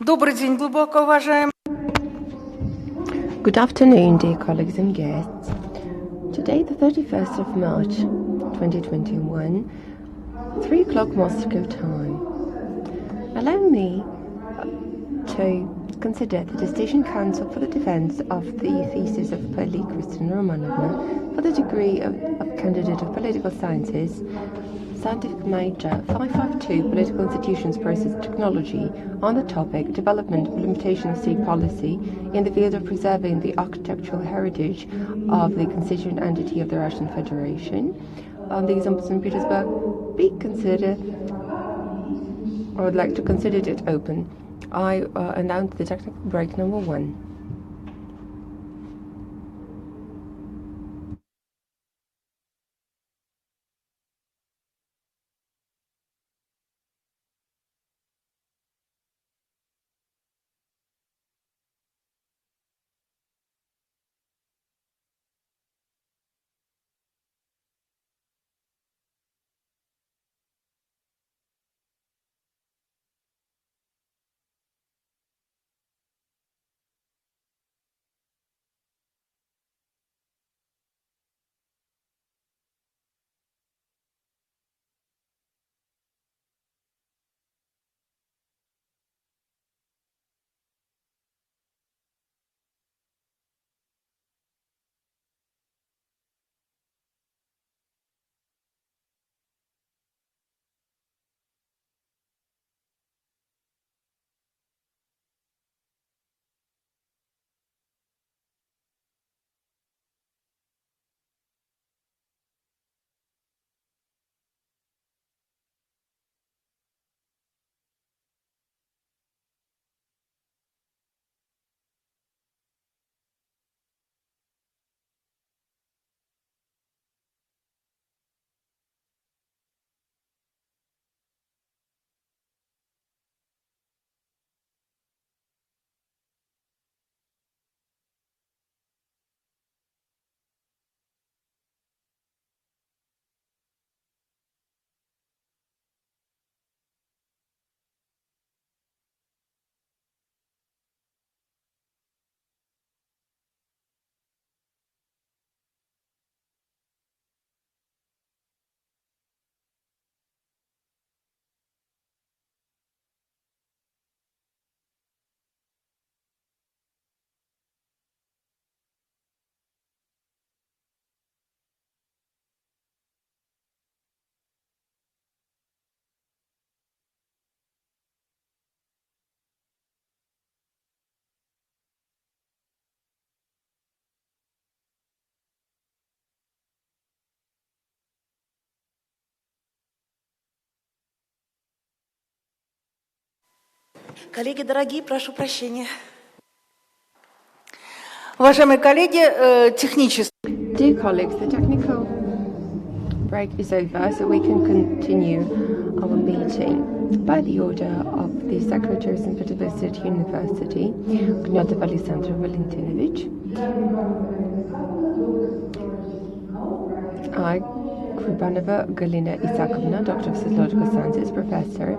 Добрый день, глубоко уважаемые. Good afternoon, dear colleagues and guests. Today, the 31st of March, 2021, 3 o'clock Moscow time. Allow me to consider the Dissertation Council for the defense of the thesis of Paliy, Kristina Romanovna, for the degree of candidate of political sciences, scientific major 552, Political Institutions, Process Technology, on the topic Development and Implementation of State Policy in the field of preserving the architectural heritage of the constituent entity of the Russian Federation. On the example of Saint Petersburg, be considered, I would like to consider it open. I announce the technical break number 1. Коллеги дорогие, прошу прощения. Уважаемые коллеги, технически. Dear colleagues, the technical break is over, so we can continue our meeting. By the order of the Secretary of Saint Petersburg State University, Knyatov Alexander Valentinovich, I, Kribanova Galina Isakovna, Doctor of Sociological Sciences, Professor,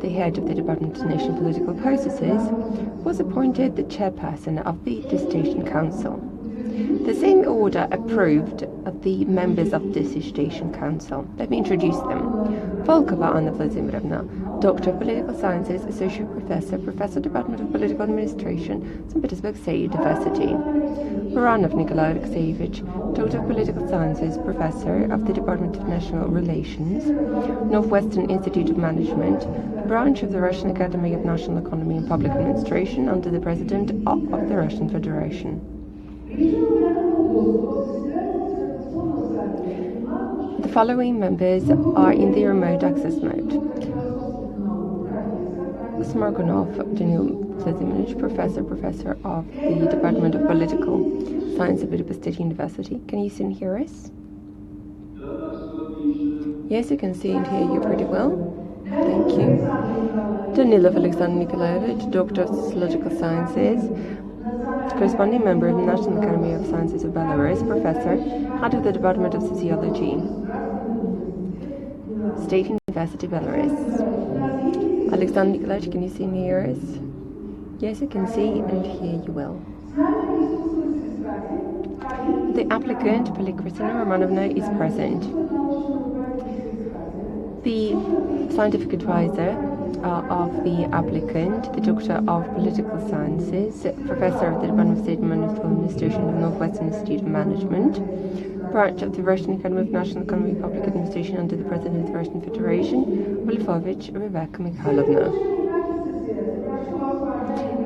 the head of the Department of National Political Processes, was appointed the chairperson of the Dissertation Council. The same order approved the members of the Dissertation Council. Let me introduce them. Volkova Anna Vladimirovna, Doctor of Political Sciences, Associate Professor, Professor, Department of Political Administration, St. Petersburg State University. Baranov Nikolai Alexeyevich, Doctor of Political Sciences, Professor of the Department of National Relations, Northwestern Institute of Management, branch of the Russian Academy of National Economy and Public Administration under the President of the Russian Federation. The following members are in the remote access mode. Smargonov Daniel Vladimirovich, Professor of the Department of Political Science at Budapest State University. Can you see and hear us? Yes, you can see and hear you pretty well. Thank you. Danilov Alexander Nikolaevich, Doctor of Sociological Sciences, corresponding member of the National Academy of Sciences of Belarus, Professor, head of the Department of Sociology, State University, Belarus. Alexander Nikolaevich, can you see and hear us? Yes, I can see and hear you well. The applicant, Paliy Kristina Romanovna, is present. The scientific advisor of the applicant, the Doctor of Political Sciences, Professor of the Department of State and Municipal Administration of Northwestern Institute of Management, branch of the Russian Academy of National Economy and Public Administration under the President of the Russian Federation, Wolfovich Rebecca Mikhailovna.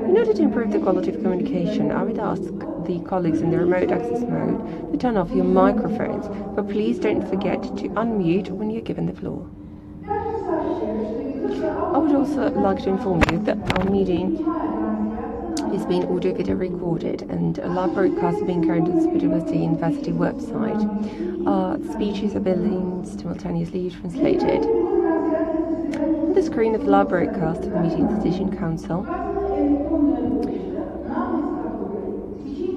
In order to improve the quality of communication, I would ask the colleagues in the remote access mode to turn off your microphones, but please don't forget to unmute when you're given the floor. I would also like to inform you that our meeting is being audio-video recorded and a live broadcast is being carried on the Saint Petersburg University website. Speeches are being simultaneously translated. On the screen of the live broadcast of the meeting of the Decision Council,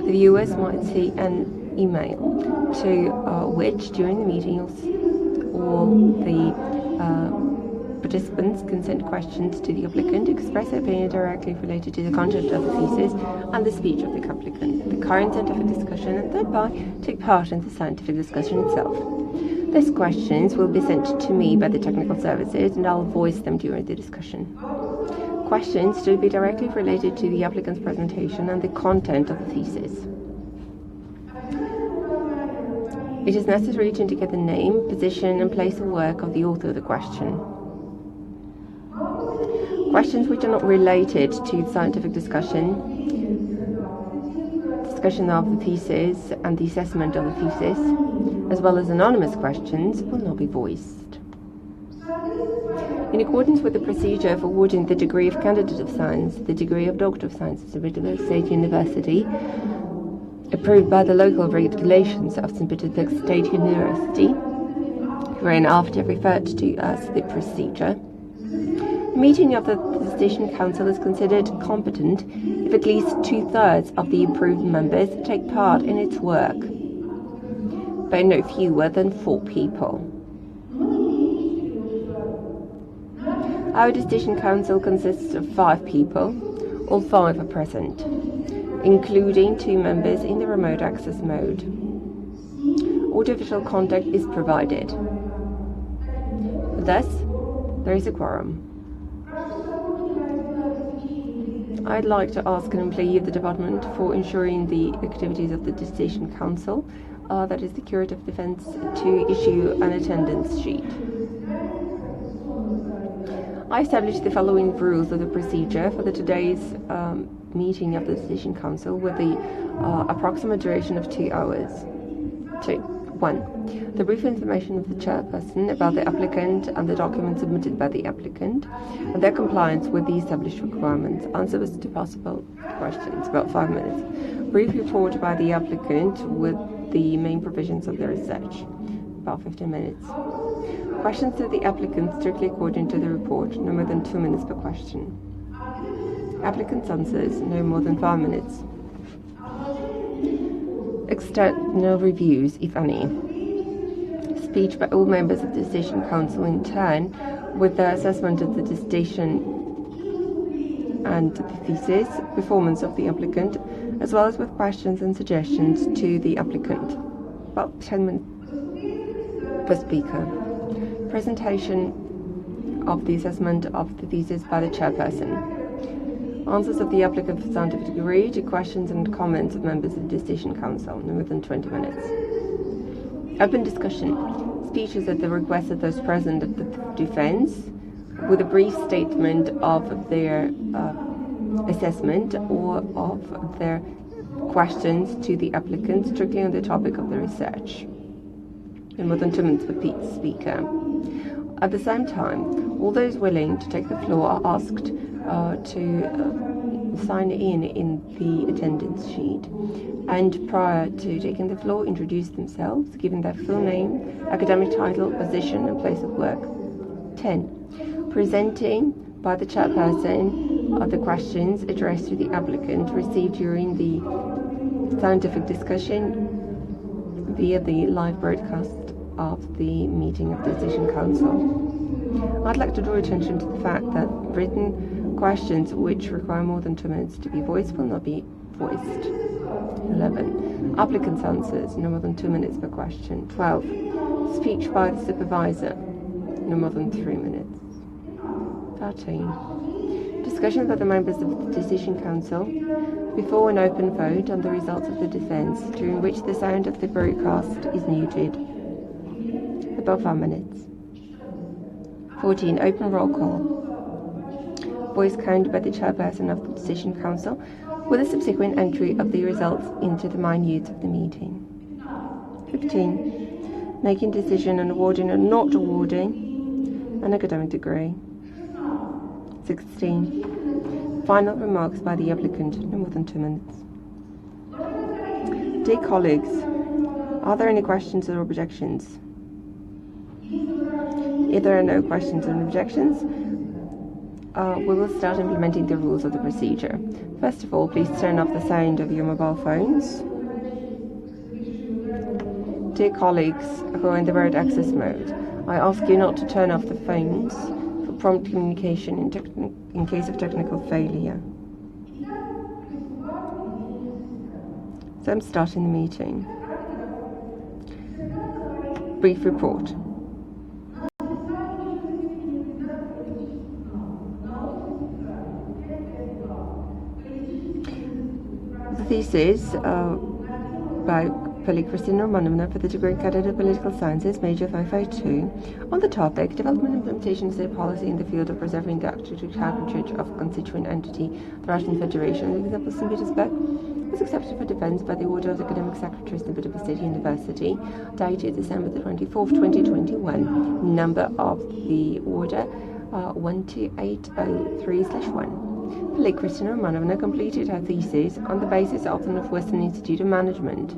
the viewers might see an email to which, during the meeting, all the participants can send questions to the applicant, express their opinion directly related to the content of the thesis and the speech of the applicant, the current scientific discussion, and thereby take part in the scientific discussion itself. These questions will be sent to me by the technical services, and I'll voice them during the discussion. Questions should be directly related to the applicant's presentation and the content of the thesis. It is necessary to indicate the name, position, and place of work of the author of the question. Questions which are not related to scientific discussion of the thesis and the assessment of the thesis, as well as anonymous questions, will not be voiced. In accordance with the procedure for awarding the degree of Candidate of Science, the degree of Doctor of Science at Saint Petersburg State University, approved by the local regulations of Saint Petersburg State University, hereinafter referred to as the procedure, the meeting of the Decision Council is considered competent if at least 2/3 of the approved members take part in its work, by no fewer than 4 people. Our Decision Council consists of 5 people. All 5 are present, including 2 members in the remote access mode. Audiovisual contact is provided. Thus, there is a quorum. I'd like to ask an employee of the department for ensuring the activities of the Dissertation Council, that is the Curative Defense, to issue an attendance sheet. I established the following rules of the procedure for today's meeting of the Decision Council with the approximate duration of 2 hours. 1. The brief information of the chairperson about the applicant and the documents submitted by the applicant and their compliance with the established requirements. Answers to possible questions, about 5 minutes. Brief report by the applicant with the main provisions of the research, about 15 minutes. Questions to the applicant strictly according to the report, no more than 2 minutes per question. Applicant's answers, no more than 5 minutes. External reviews, if any. Speech by all members of the Decision Council in turn, with the assessment of the dissertation and the thesis, performance of the applicant, as well as with questions and suggestions to the applicant. About 10 minutes per speaker. Presentation of the assessment of the thesis by the chairperson. Answers of the applicant for scientific degree to questions and comments of members of the Decision Council, no more than 20 minutes. Open discussion. Speeches at the request of those present at the defense, with a brief statement of their assessment or of their questions to the applicant strictly on the topic of the research. No more than 2 minutes per speaker. At the same time, all those willing to take the floor are asked to sign in the attendance sheet, and prior to taking the floor, introduce themselves, giving their full name, academic title, position, and place of work. 10. Presenting by the chairperson of the questions addressed to the applicant received during the scientific discussion via the live broadcast of the meeting of the Decision Council. I'd like to draw attention to the fact that written questions which require more than 2 minutes to be voiced will not be voiced. 11. Applicant's answers, no more than 2 minutes per question. 12. Speech by the supervisor, no more than 3 minutes. 13. Discussion by the members of the Decision Council before an open vote on the results of the defense, during which the sound of the broadcast is muted. Above 5 minutes. 14. Open roll call. Voice count by the chairperson of the Decision Council with a subsequent entry of the results into the minutes of the meeting. 15. Making decision on awarding or not awarding an academic degree. 16. Final remarks by the applicant, no more than 2 minutes. Dear colleagues, are there any questions or objections? If there are no questions or objections, we will start implementing the rules of the procedure. First of all, please turn off the sound of your mobile phones. Dear colleagues who are in the road access mode, I ask you not to turn off the phones for prompt communication in case of technical failure. So I'm starting the meeting. Brief report. The thesis by Paliy, Kristina, Romanovna for the degree candidate of Political Sciences, major 552, on the topic Development and Implementation of State Policy in the Field of Preserving the Architectural Heritage of Constituent Entity, the Russian Federation, the example of Saint Petersburg, was accepted for defense by the order of the Academic Secretary of Saint Petersburg State University, dated December the 24th, 2021. Number of the order 12803/1. Paliy, Kristina Romanovna completed her thesis on the basis of the Northwestern Institute of Management.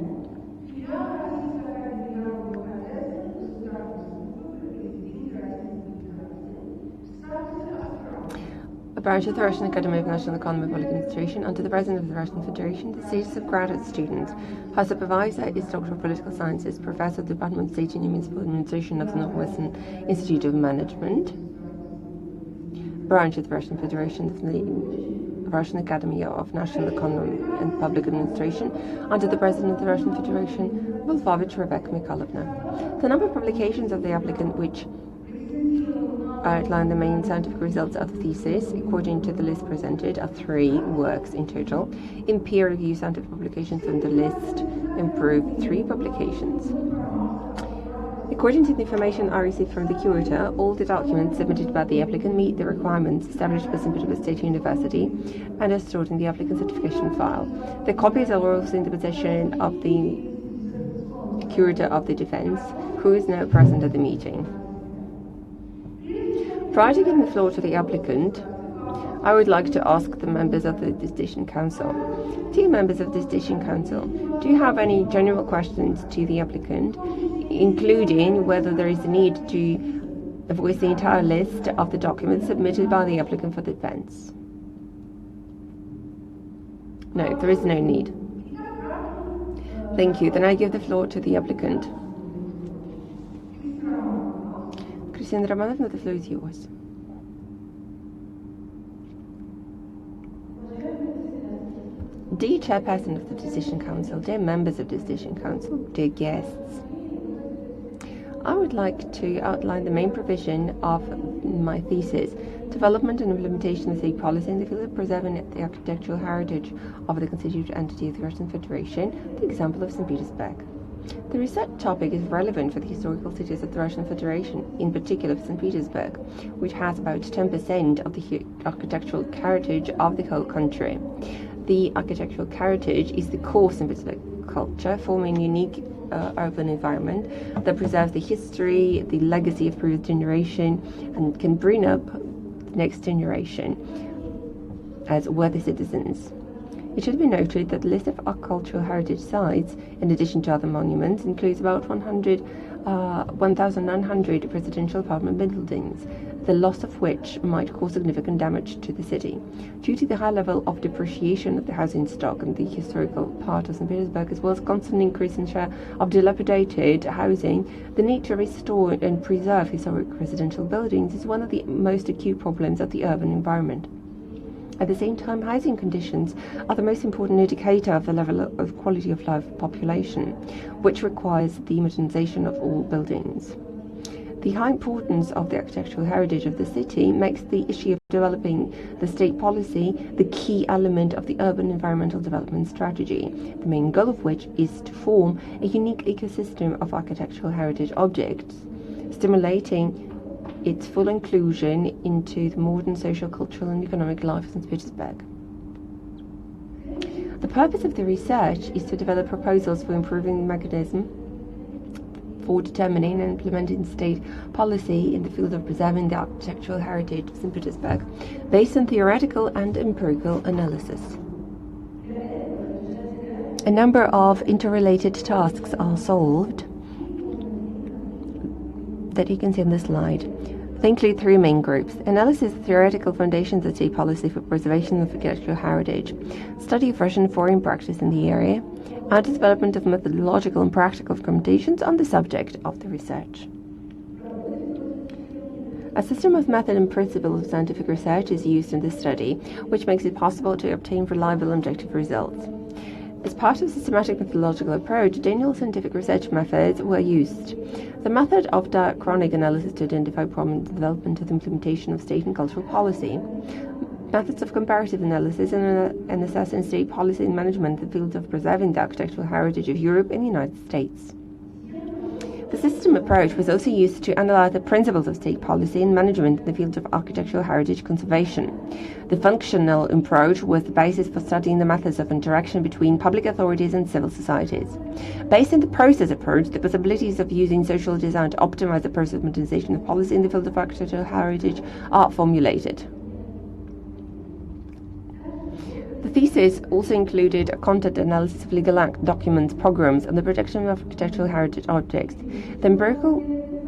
A branch of the Russian Academy of National Economy and Public Administration under the President of the Russian Federation, the status of graduate student. Her supervisor is Doctor of Political Sciences, Professor of the Department of State and Municipal Administration of the Northwestern Institute of Management. Branch of the Russian Federation of the Russian Academy of National Economy and Public Administration under the President of the Russian Federation, Wolfovich Rebecca Mikhailovna. The number of publications of the applicant which outline the main scientific results of the thesis, according to the list presented, are 3 works in total. In peer-reviewed scientific publications from the list, improved 3 publications. According to the information I received from the curator, all the documents submitted by the applicant meet the requirements established by Saint Petersburg State University and are stored in the applicant certification file. The copies are also in the possession of the curator of the defense, who is now present at the meeting. Prior to giving the floor to the applicant, I would like to ask the members of the Dissertation Council. Dear members of the Dissertation Council, do you have any general questions to the applicant, including whether there is a need to voice the entire list of the documents submitted by the applicant for defense? No, there is no need. Thank you. Then I give the floor to the applicant. Kristina Romanovna, the floor is yours. Dear Chairperson of the Decision Council, dear members of the Decision Council, dear guests, I would like to outline the main provision of my thesis, Development and Implementation of State Policy in the Field of Preserving the Architectural Heritage of the Constituent Entity of the Russian Federation, the example of St. Petersburg. The research topic is relevant for the historical cities of the Russian Federation, in particular for St. Petersburg, which has about 10% of the architectural heritage of the whole country. The architectural heritage is the core St. Petersburg culture, forming a unique urban environment that preserves the history, the legacy of previous generation, and can bring up the next generation as worthy citizens. It should be noted that the list of cultural heritage sites, in addition to other monuments, includes about 1,900 residential apartment buildings, the loss of which might cause significant damage to the city. Due to the high level of depreciation of the housing stock in the historical part of St. Petersburg, as well as constant increase in share of dilapidated housing, the need to restore and preserve historic residential buildings is one of the most acute problems of the urban environment. At the same time, housing conditions are the most important indicator of the level of quality of life of population, which requires the modernization of all buildings. The high importance of the architectural heritage of the city makes the issue of developing the state policy the key element of the urban environmental development strategy, the main goal of which is to form a unique ecosystem of architectural heritage objects, stimulating its full inclusion into the modern social, cultural and economic life of St. Petersburg. The purpose of the research is to develop proposals for improving the mechanism for determining and implementing state policy in the field of preserving the architectural heritage of St. Petersburg, based on theoretical and empirical analysis. A number of interrelated tasks are solved that you can see on the slide. They include three main groups: analysis of theoretical foundations of state policy for preservation of architectural heritage, study of Russian foreign practice in the area, and development of methodological and practical recommendations on the subject of the research. A system of method and principles of scientific research is used in this study, which makes it possible to obtain reliable and objective results. As part of a systematic methodological approach, general scientific research methods were used. The method of diachronic analysis to identify problems in the development and implementation of state and cultural policy. Methods of comparative analysis and assessing state policy and management in the field of preserving the architectural heritage of Europe and the United States. The system approach was also used to analyze the principles of state policy and management in the field of architectural heritage conservation. The functional approach was the basis for studying the methods of interaction between public authorities and civil societies. Based on the process approach, the possibilities of using social design to optimize the process of modernization of policy in the field of architectural heritage are formulated. The thesis also included a content analysis of legal documents, programs, and the protection of architectural heritage objects. The empirical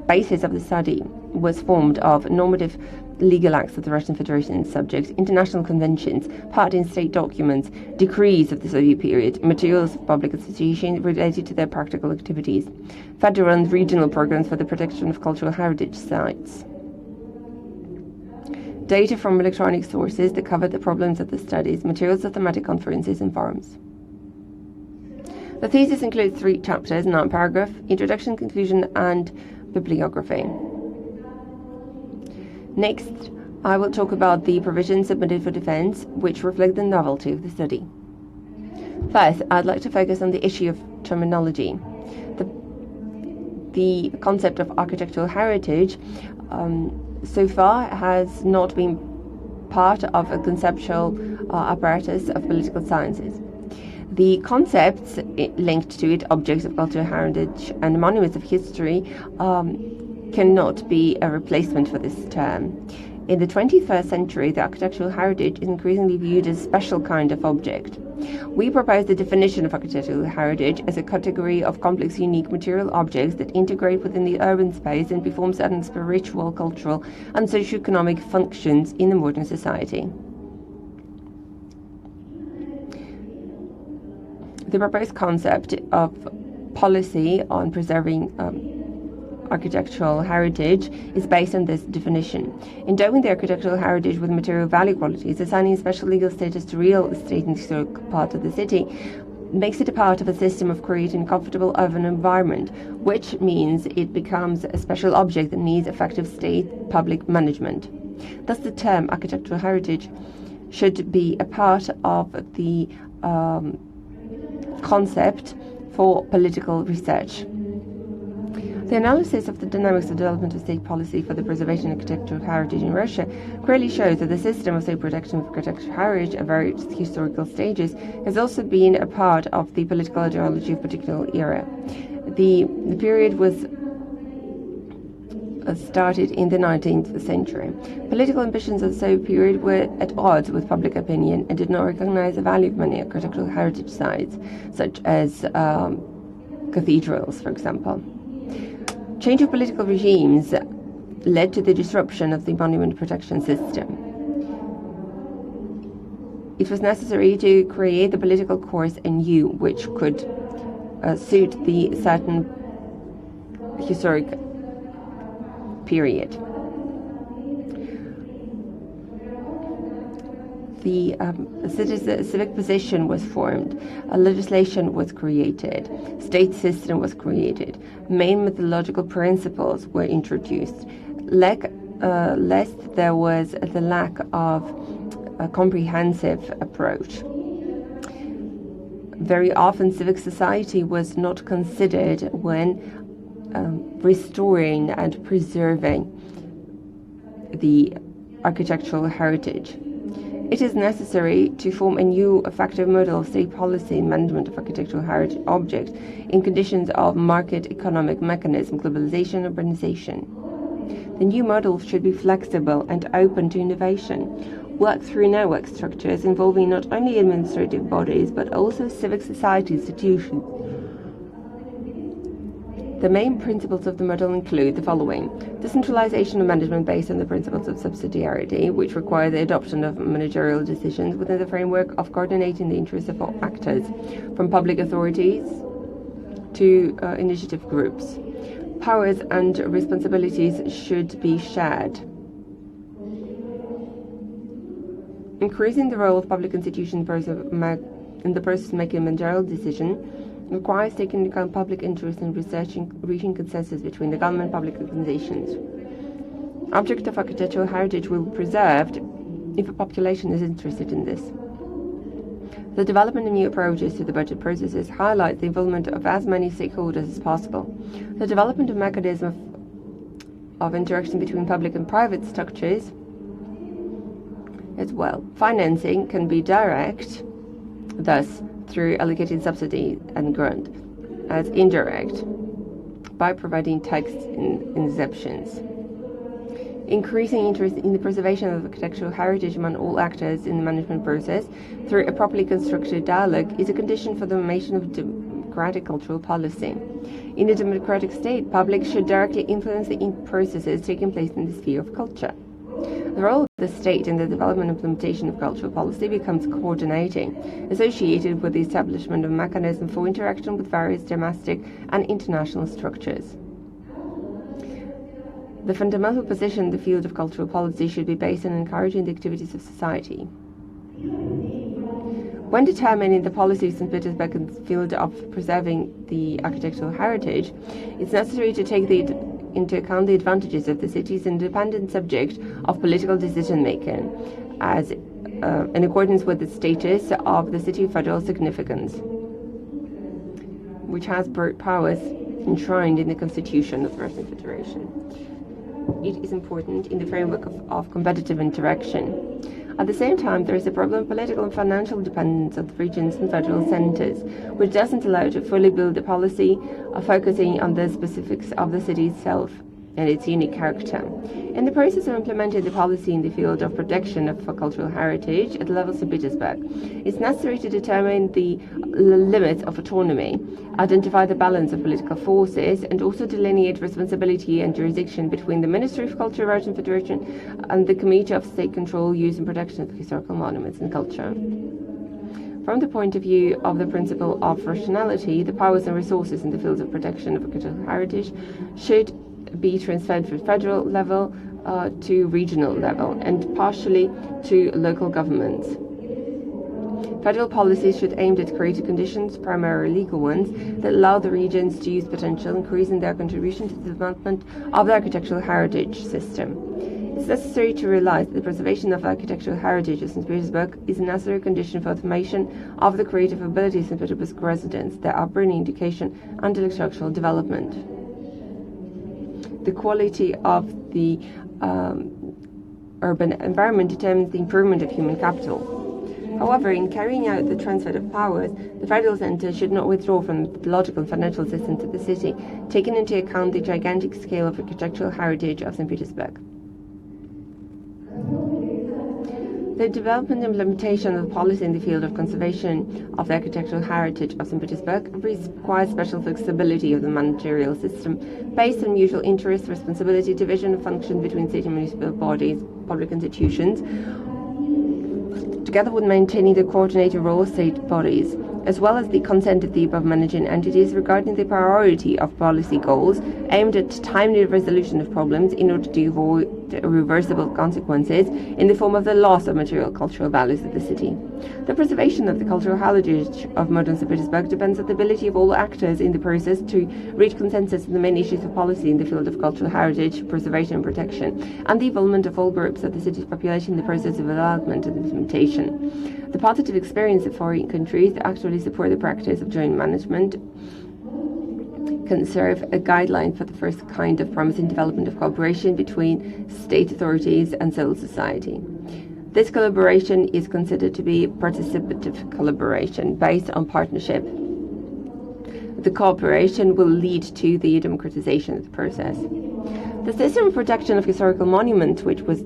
basis of the study was formed of normative legal acts of the Russian Federation subjects, international conventions, part in state documents, decrees of the Soviet period, materials of public association related to their practical activities, federal and regional programs for the protection of cultural heritage sites. Data from electronic sources that covered the problems of the studies, materials of thematic conferences and forums. The thesis includes 3 chapters, 9 paragraphs, introduction, conclusion, and bibliography. Next, I will talk about the provisions submitted for defense, which reflect the novelty of the study. First, I'd like to focus on the issue of terminology. The concept of architectural heritage so far has not been part of a conceptual apparatus of political sciences. The concepts linked to it, objects of cultural heritage and monuments of history, cannot be a replacement for this term. In the 21st century, the architectural heritage is increasingly viewed as a special kind of object. We propose the definition of architectural heritage as a category of complex, unique material objects that integrate within the urban space and perform certain spiritual, cultural, and socio-economic functions in a modern society. The proposed concept of policy on preserving architectural heritage is based on this definition. Endowing the architectural heritage with material value qualities, assigning special legal status to real estate in the historic part of the city, makes it a part of a system of creating a comfortable urban environment, which means it becomes a special object that needs effective state public management. Thus, the term architectural heritage should be a part of the concept for political research. The analysis of the dynamics of development of state policy for the preservation of architectural heritage in Russia clearly shows that the system of state protection of architectural heritage at various historical stages has also been a part of the political ideology of a particular era. The period was started in the 19th century. Political ambitions of the Soviet period were at odds with public opinion and did not recognize the value of many architectural heritage sites, such as cathedrals, for example. Change of political regimes led to the disruption of the monument protection system. It was necessary to create the political course anew, which could suit the certain historic period. The civic position was formed, a legislation was created, state system was created, main methodological principles were introduced. Lest there was the lack of a comprehensive approach. Very often civic society was not considered when restoring and preserving the architectural heritage. It is necessary to form a new effective model of state policy and management of architectural heritage objects in conditions of market economic mechanism, globalization, urbanization. The new model should be flexible and open to innovation, work through network structures involving not only administrative bodies but also civic society institutions. The main principles of the model include the following: decentralization of management based on the principles of subsidiarity, which require the adoption of managerial decisions within the framework of coordinating the interests of all actors, from public authorities to initiative groups. Powers and responsibilities should be shared. Increasing the role of public institutions in the process of making a managerial decision requires taking into account public interest in reaching consensus between the government and public organizations. Object of architectural heritage will be preserved if a population is interested in this. The development of new approaches to the budget processes highlight the involvement of as many stakeholders as possible. The development of mechanisms of interaction between public and private structures as well. Financing can be direct, thus through allocated subsidy and grant, as indirect, by providing tax exemptions. Increasing interest in the preservation of architectural heritage among all actors in the management process through a properly constructed dialogue is a condition for the formation of democratic cultural policy. In a democratic state, public should directly influence the processes taking place in the sphere of culture. The role of the state in the development and implementation of cultural policy becomes coordinating, associated with the establishment of mechanisms for interaction with various domestic and international structures. The fundamental position in the field of cultural policy should be based on encouraging the activities of society. When determining the policy of St. Petersburg in the field of preserving the architectural heritage, it's necessary to take into account the advantages of the city's independent subject of political decision-making, as in accordance with the status of the city of federal significance, which has broad powers enshrined in the Constitution of the Russian Federation. It is important in the framework of competitive interaction. At the same time, there is a problem of political and financial dependence of the regions and federal centers, which doesn't allow to fully build a policy of focusing on the specifics of the city itself and its unique character. In the process of implementing the policy in the field of protection of cultural heritage at the level of St. Petersburg, it's necessary to determine the limits of autonomy, identify the balance of political forces, and also delineate responsibility and jurisdiction between the Ministry of Culture, Russian Federation, and the Committee of State Control, Use and Protection of Historical Monuments and Culture. From the point of view of the principle of rationality, the powers and resources in the fields of protection of cultural heritage should be transferred from federal level to regional level and partially to local governments. Federal policies should aim at creating conditions, primarily legal ones, that allow the regions to use potential, increasing their contribution to the development of the architectural heritage system. It's necessary to realize that the preservation of architectural heritage of St. Petersburg is a necessary condition for the formation of the creative abilities of St. Petersburg residents, their upbringing, education, and intellectual development. The quality of the urban environment determines the improvement of human capital. However, in carrying out the transfer of powers, the federal centre should not withdraw from the political and financial system to the city, taking into account the gigantic scale of architectural heritage of St. Petersburg. The development and implementation of policy in the field of conservation of the architectural heritage of St. Petersburg requires special flexibility of the managerial system based on mutual interest, responsibility, division of function between state and municipal bodies, public institutions, together with maintaining the coordinated role of state bodies, as well as the consent of the above managing entities regarding the priority of policy goals aimed at timely resolution of problems in order to avoid irreversible consequences in the form of the loss of material cultural values of the city. The preservation of the cultural heritage of modern St. Petersburg depends on the ability of all actors in the process to reach consensus on the main issues of policy in the field of cultural heritage, preservation and protection, and the involvement of all groups of the city's population in the process of development and implementation. The positive experience of foreign countries that actually support the practice of joint management can serve a guideline for the first kind of promising development of cooperation between state authorities and civil society. This collaboration is considered to be participative collaboration based on partnership. The cooperation will lead to the democratization of the process. The system of protection of historical monuments, which was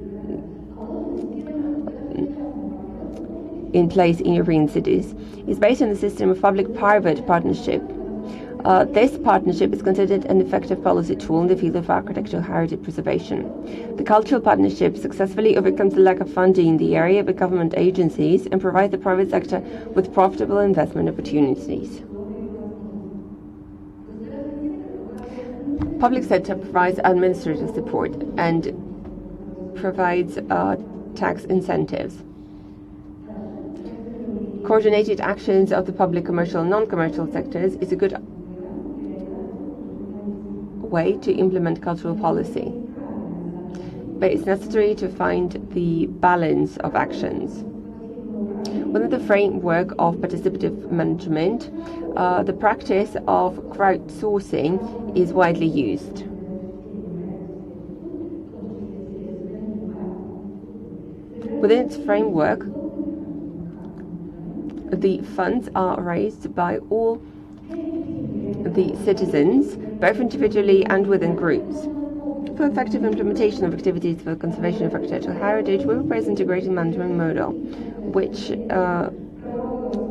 in place in European cities, is based on the system of public-private partnership. This partnership is considered an effective policy tool in the field of architectural heritage preservation. The cultural partnership successfully overcomes the lack of funding in the area by government agencies and provides the private sector with profitable investment opportunities. Public sector provides administrative support and provides tax incentives. Coordinated actions of the public, commercial, and non-commercial sectors is a good way to implement cultural policy. But it's necessary to find the balance of actions. Within the framework of participative management, the practice of crowdsourcing is widely used. Within its framework, the funds are raised by all the citizens, both individually and within groups. For effective implementation of activities for the conservation of architectural heritage, we propose integrated management model, which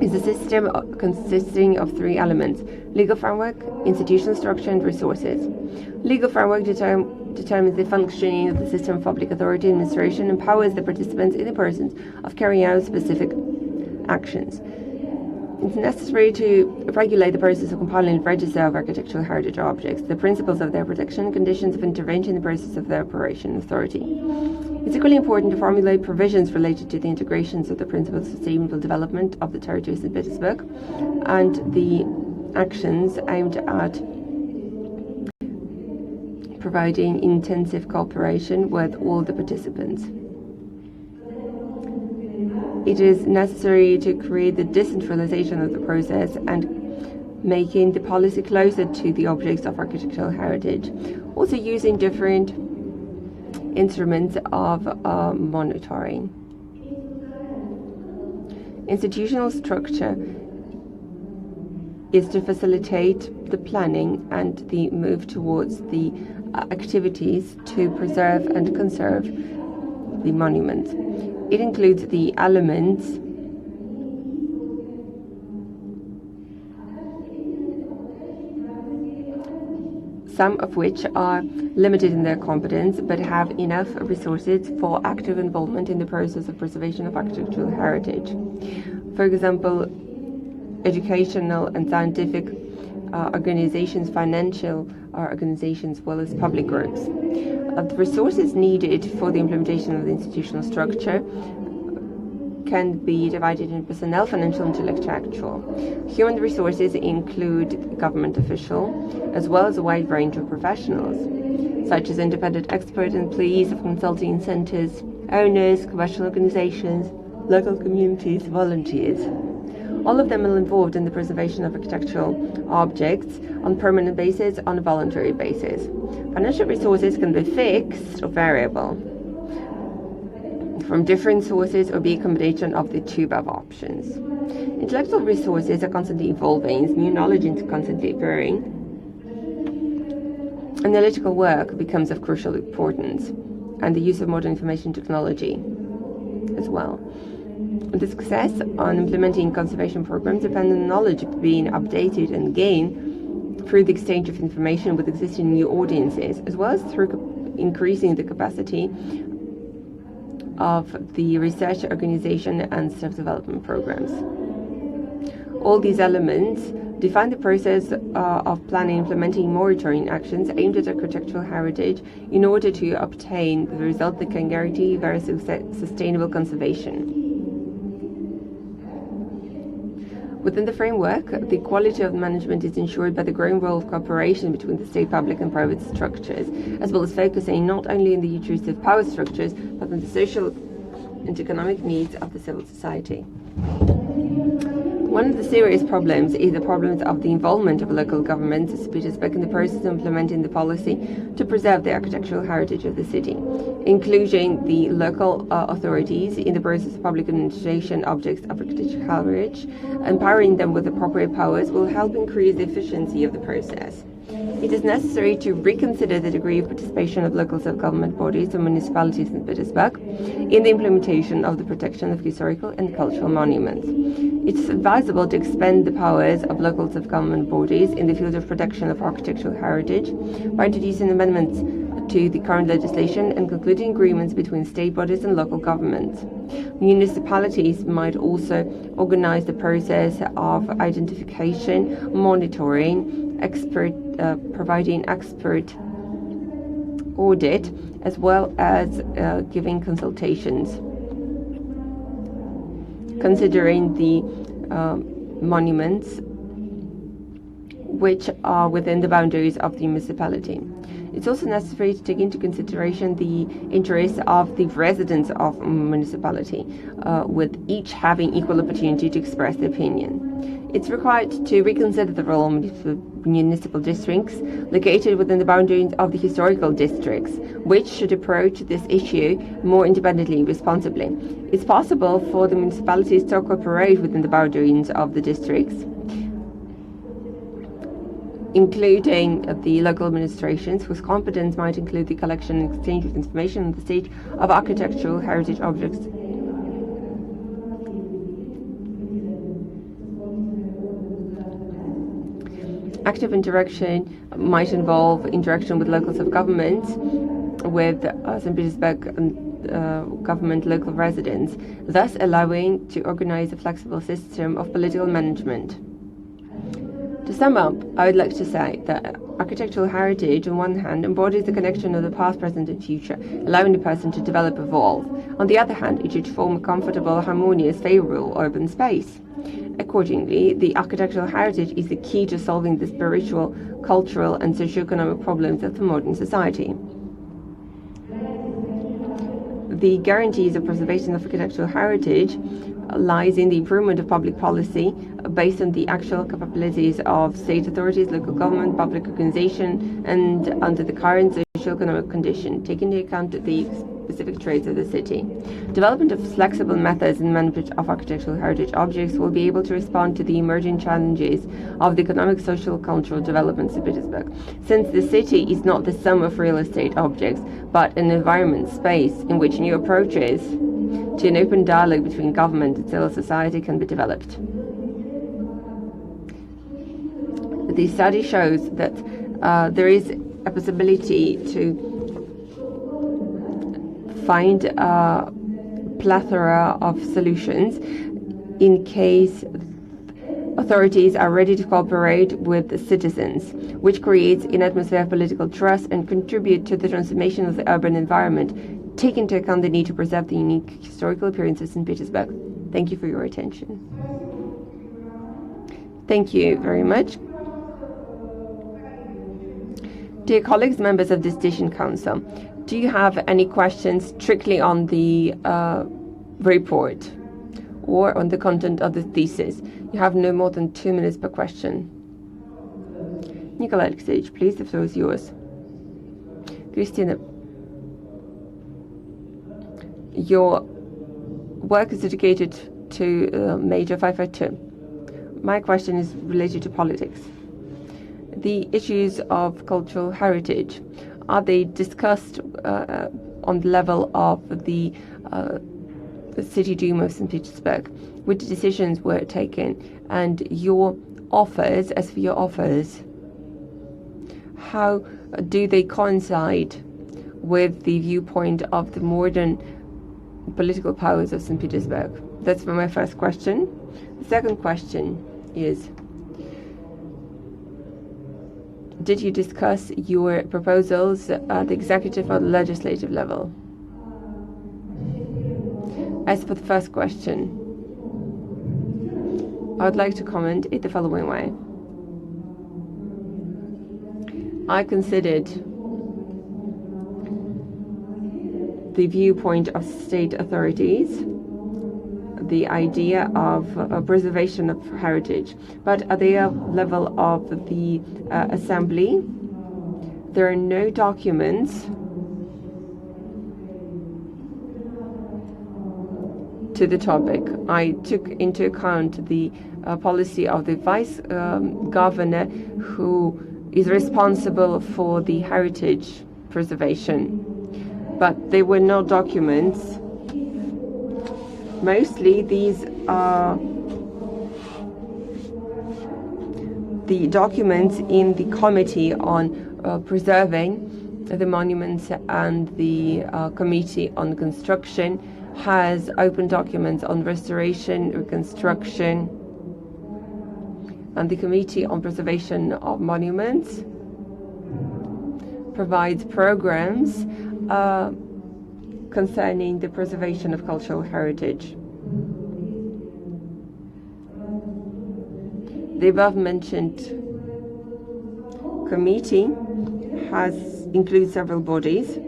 is a system consisting of three elements: legal framework, institutional structure, and resources. Legal framework determines the functioning of the system of public authority administration, empowers the participants in the process of carrying out specific actions. It's necessary to regulate the process of compiling a register of architectural heritage objects, the principles of their protection, conditions of intervention in the process of their operation authority. It's equally important to formulate provisions related to the integrations of the principles of sustainable development of the territory of St. Petersburg and the actions aimed at providing intensive cooperation with all the participants. It is necessary to create the decentralization of the process and making the policy closer to the objects of architectural heritage, also using different instruments of monitoring. Institutional structure is to facilitate the planning and the move towards the activities to preserve and conserve the monuments. It includes the elements some of which are limited in their competence but have enough resources for active involvement in the process of preservation of architectural heritage. For example, educational and scientific organizations, financial organizations, as well as public groups. The resources needed for the implementation of the institutional structure can be divided into personnel, financial, and intellectual. Human resources include government officials, as well as a wide range of professionals, such as independent experts, employees of consulting centers, owners, commercial organizations, local communities, volunteers. All of them are involved in the preservation of architectural objects on a permanent basis, on a voluntary basis. Financial resources can be fixed or variable. from different sources or be a combination of the two above options. Intellectual resources are constantly evolving, new knowledge is constantly appearing. Analytical work becomes of crucial importance, and the use of modern information technology as well. The success on implementing conservation programs depends on knowledge being updated and gained through the exchange of information with existing new audiences, as well as through increasing the capacity of the research organization and self-development programs. All these elements define the process of planning and implementing monitoring actions aimed at architectural heritage in order to obtain the result that can guarantee very sustainable conservation. Within the framework, the quality of management is ensured by the growing role of cooperation between the state, public and private structures, as well as focusing not only on the intrusive power structures, but on the social and economic needs of the civil society. One of the serious problems is the problems of the involvement of local governments in Saint Petersburg in the process of implementing the policy to preserve the architectural heritage of the city, including the local authorities in the process of public administration objects of architectural heritage. Empowering them with appropriate powers will help increase the efficiency of the process. It is necessary to reconsider the degree of participation of local self-government bodies and municipalities in St. Petersburg in the implementation of the protection of historical and cultural monuments. It is advisable to expand the powers of local self-government bodies in the field of protection of architectural heritage by introducing amendments to the current legislation and concluding agreements between state bodies and local governments. Municipalities might also organize the process of identification, monitoring, providing expert audit, as well as giving consultations, considering the monuments which are within the boundaries of the municipality. It's also necessary to take into consideration the interests of the residents of a municipality, with each having equal opportunity to express their opinion. It's required to reconsider the role of municipal districts located within the boundaries of the historical districts, which should approach this issue more independently and responsibly. It's possible for the municipalities to cooperate within the boundaries of the districts, including the local administrations, whose competence might include the collection and exchange of information on the state of architectural heritage objects. Active interaction might involve interaction with local self-governments, with St. Petersburg government local residents, thus allowing to organize a flexible system of political management. To sum up, I would like to say that architectural heritage, on one hand, embodies the connection of the past, present, and future, allowing the person to develop, evolve. On the other hand, it should form a comfortable, harmonious, favorable urban space. Accordingly, the architectural heritage is the key to solving the spiritual, cultural, and socio-economic problems of the modern society. The guarantees of preservation of architectural heritage lies in the improvement of public policy based on the actual capabilities of state authorities, local government, public organization, and under the current socio-economic condition, taking into account the specific traits of the city. Development of flexible methods in management of architectural heritage objects will be able to respond to the emerging challenges of the economic, social, cultural development of Petersburg. Since the city is not the sum of real estate objects, but an environment space in which new approaches to an open dialogue between government and civil society can be developed. The study shows that there is a possibility to find a plethora of solutions in case authorities are ready to cooperate with the citizens, which creates an atmosphere of political trust and contribute to the transformation of the urban environment, take into account the need to preserve the unique historical appearances of St. Petersburg. Thank you for your attention. Thank you very much. Dear colleagues, members of the Dissertation Council, do you have any questions strictly on the report or on the content of the thesis? You have no more than 2 minutes per question. Nikolai Alexeyevich, please, the floor is yours. Kristina, your work is dedicated to Major 552. My question is related to politics. The issues of cultural heritage, are they discussed on the level of the City Duma of St. Petersburg? Which decisions were taken? And your offers, as for your offers, how do they coincide with the viewpoint of the modern political powers of St. Petersburg? That's for my first question. The second question is, did you discuss your proposals at the executive or legislative level? As for the first question, I would like to comment in the following way. I considered the viewpoint of state authorities, the idea of preservation of heritage, but at the level of the assembly, there are no documents to the topic. I took into account the policy of the vice governor, who is responsible for the heritage preservation, but there were no documents. Mostly these are the documents in the committee on preserving the monuments, and the committee on construction has open documents on restoration, reconstruction, and the committee on preservation of monuments provides programs concerning the preservation of cultural heritage. The above-mentioned committee includes several bodies.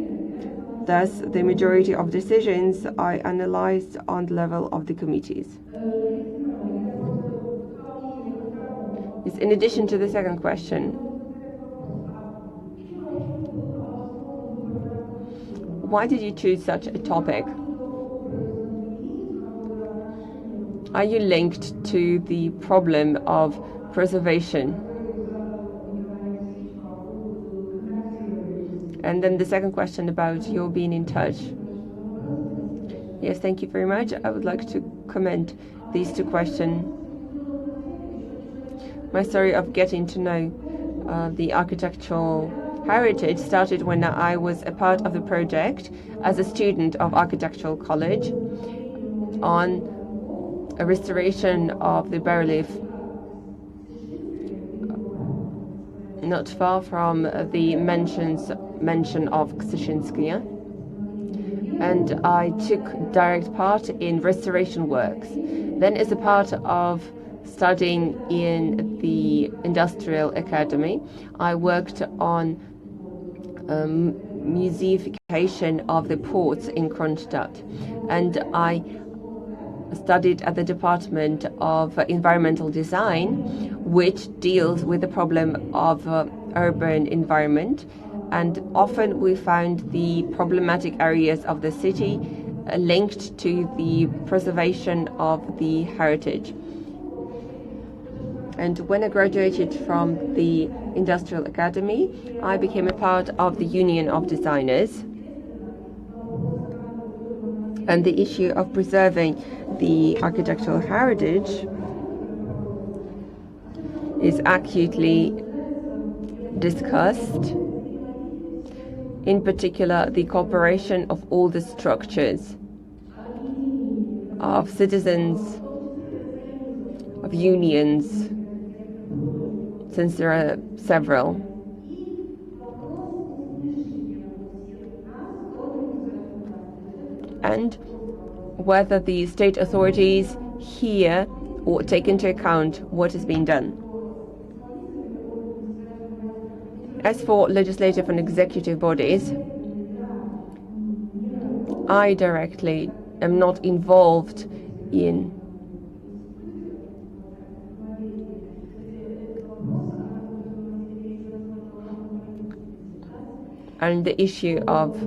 Thus, the majority of decisions are analyzed on the level of the committees. It's in addition to the second question. Why did you choose such a topic? Are you linked to the problem of preservation? And then the second question about your being in touch. Yes, thank you very much. I would like to comment these two questions. My story of getting to know the architectural heritage started when I was a part of the project as a student of Architectural College on a restoration of the barrel-relief not far from the mention of Kristina, and I took direct part in restoration works. Then, as a part of studying in the Industrial Academy, I worked on museification of the ports in Kronstadt, and I studied at the Department of Environmental Design, which deals with the problem of urban environment, and often we found the problematic areas of the city linked to the preservation of the heritage. And when I graduated from the Industrial Academy, I became a part of the Union of Designers. And the issue of preserving the architectural heritage is acutely discussed. In particular, the cooperation of all the structures of citizens, of unions, since there are several. And whether the state authorities hear or take into account what is being done. As for legislative and executive bodies, I directly am not involved in the issue of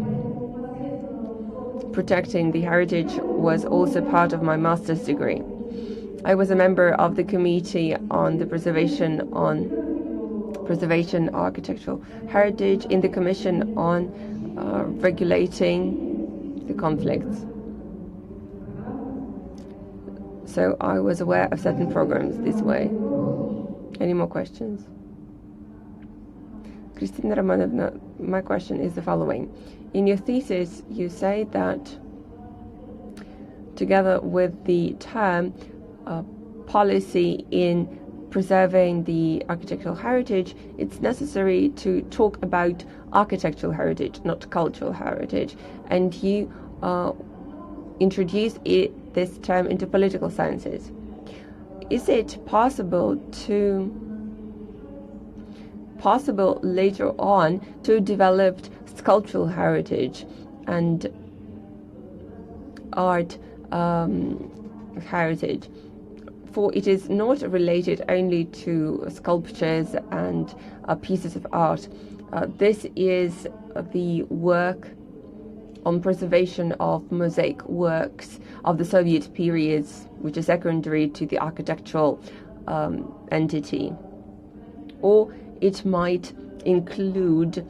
protecting the heritage was also part of my master's degree. I was a member of the Committee on the Preservation Architectural Heritage in the Commission on Regulating the Conflicts. So I was aware of certain programs this way. Any more questions? Kristina Romanovna, my question is the following. In your thesis, you say that together with the term policy in preserving the architectural heritage, it's necessary to talk about architectural heritage, not cultural heritage. And you introduce this term into political sciences. Is it possible later on to develop sculptural heritage and art heritage? For it is not related only to sculptures and pieces of art. This is the work on preservation of mosaic works of the Soviet periods, which is secondary to the architectural entity. Or it might include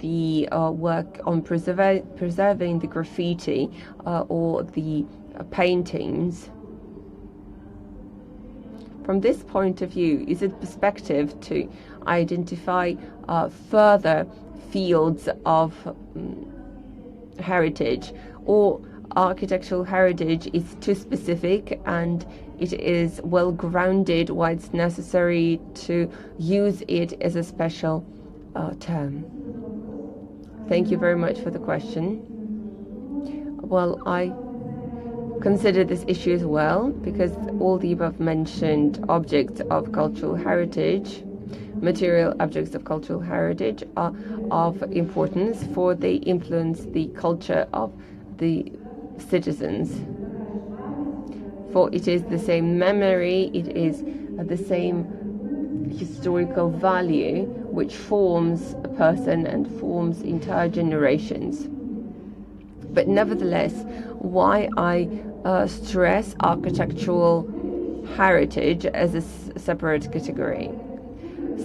the work on preserving the graffiti or the paintings. From this point of view, is it perspective to identify further fields of heritage, or architectural heritage is too specific and it is well grounded why it's necessary to use it as a special term? Thank you very much for the question. Well, I consider this issue as well, because all the above mentioned objects of cultural heritage, material objects of cultural heritage, are of importance, for they influence the culture of the citizens. For it is the same memory, it is the same historical value which forms a person and forms entire generations. But nevertheless, why I stress architectural heritage as a separate category?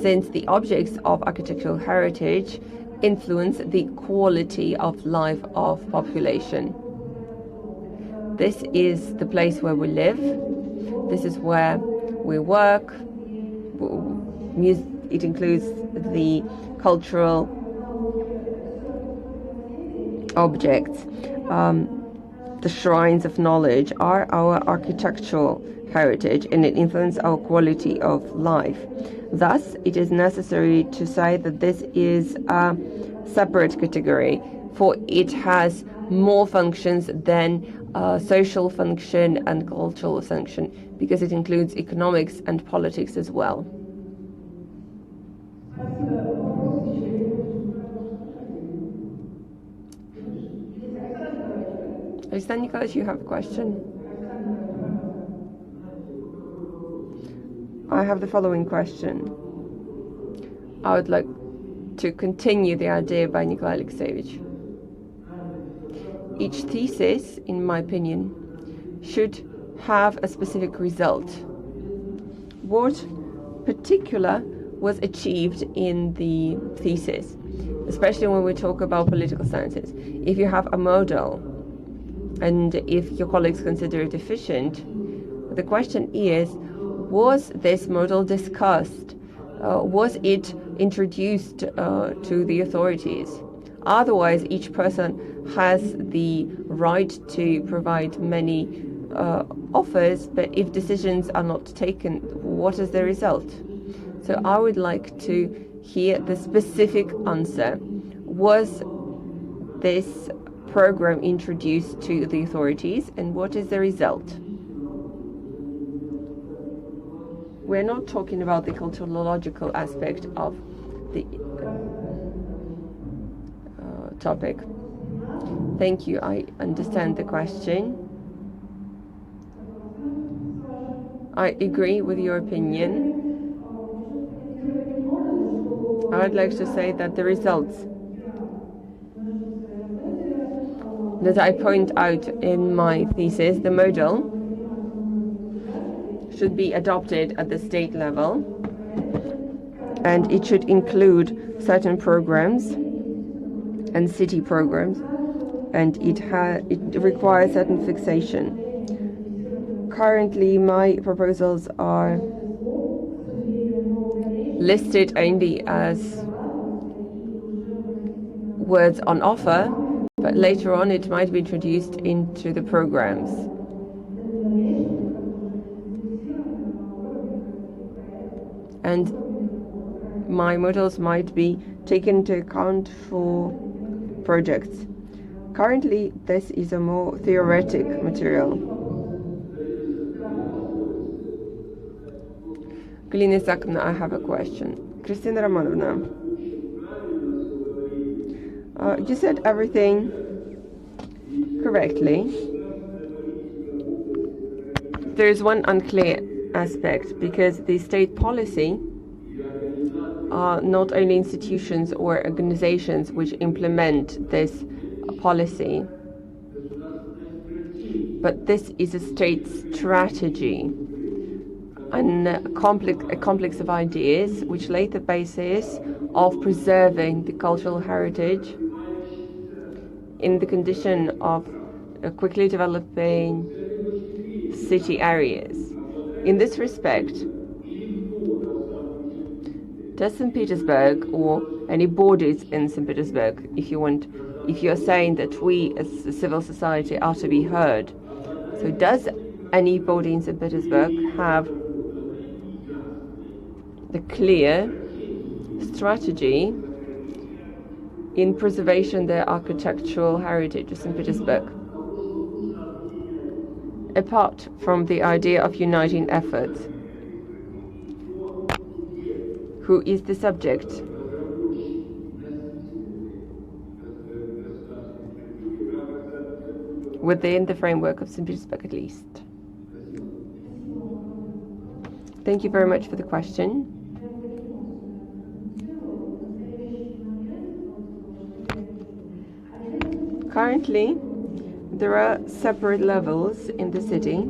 Since the objects of architectural heritage influence the quality of life of population. This is the place where we live. This is where we work. It includes the cultural objects. The shrines of knowledge are our architectural heritage, and it influences our quality of life. Thus, it is necessary to say that this is a separate category, for it has more functions than social function and cultural function, because it includes economics and politics as well. Alexander Nicholas, you have a question? I have the following question. I would like to continue the idea by Nikolai Alexeyevich. Each thesis, in my opinion, should have a specific result. What particular was achieved in the thesis, especially when we talk about political sciences? If you have a model, and if your colleagues consider it efficient, the question is, was this model discussed? Was it introduced to the authorities? Otherwise, each person has the right to provide many offers, but if decisions are not taken, what is the result? So I would like to hear the specific answer. Was this program introduced to the authorities, and what is the result? We're not talking about the culturological aspect of the topic. Thank you. I understand the question. I agree with your opinion. I would like to say that the results that I point out in my thesis, the model should be adopted at the state level, and it should include certain programs and city programs, and it requires certain fixation. Currently, my proposals are listed only as words on offer, but later on it might be introduced into the programs. And my models might be taken into account for projects. Currently, this is a more theoretic material. I have a question. Kristina Romanovna, you said everything correctly. There is one unclear aspect, because the state policy are not only institutions or organizations which implement this policy, but this is a state strategy and a complex of ideas which lay the basis of preserving the cultural heritage in the condition of quickly developing city areas. In this respect, does St. Petersburg, or any bodies in St. Petersburg, if you're saying that we as a civil society are to be heard, so does any body in St. Petersburg have the clear strategy in preservation their architectural heritage of St. Petersburg, apart from the idea of uniting efforts? Who is the subject? Within the framework of St. Petersburg, at least. Thank you very much for the question. Currently, there are separate levels in the city.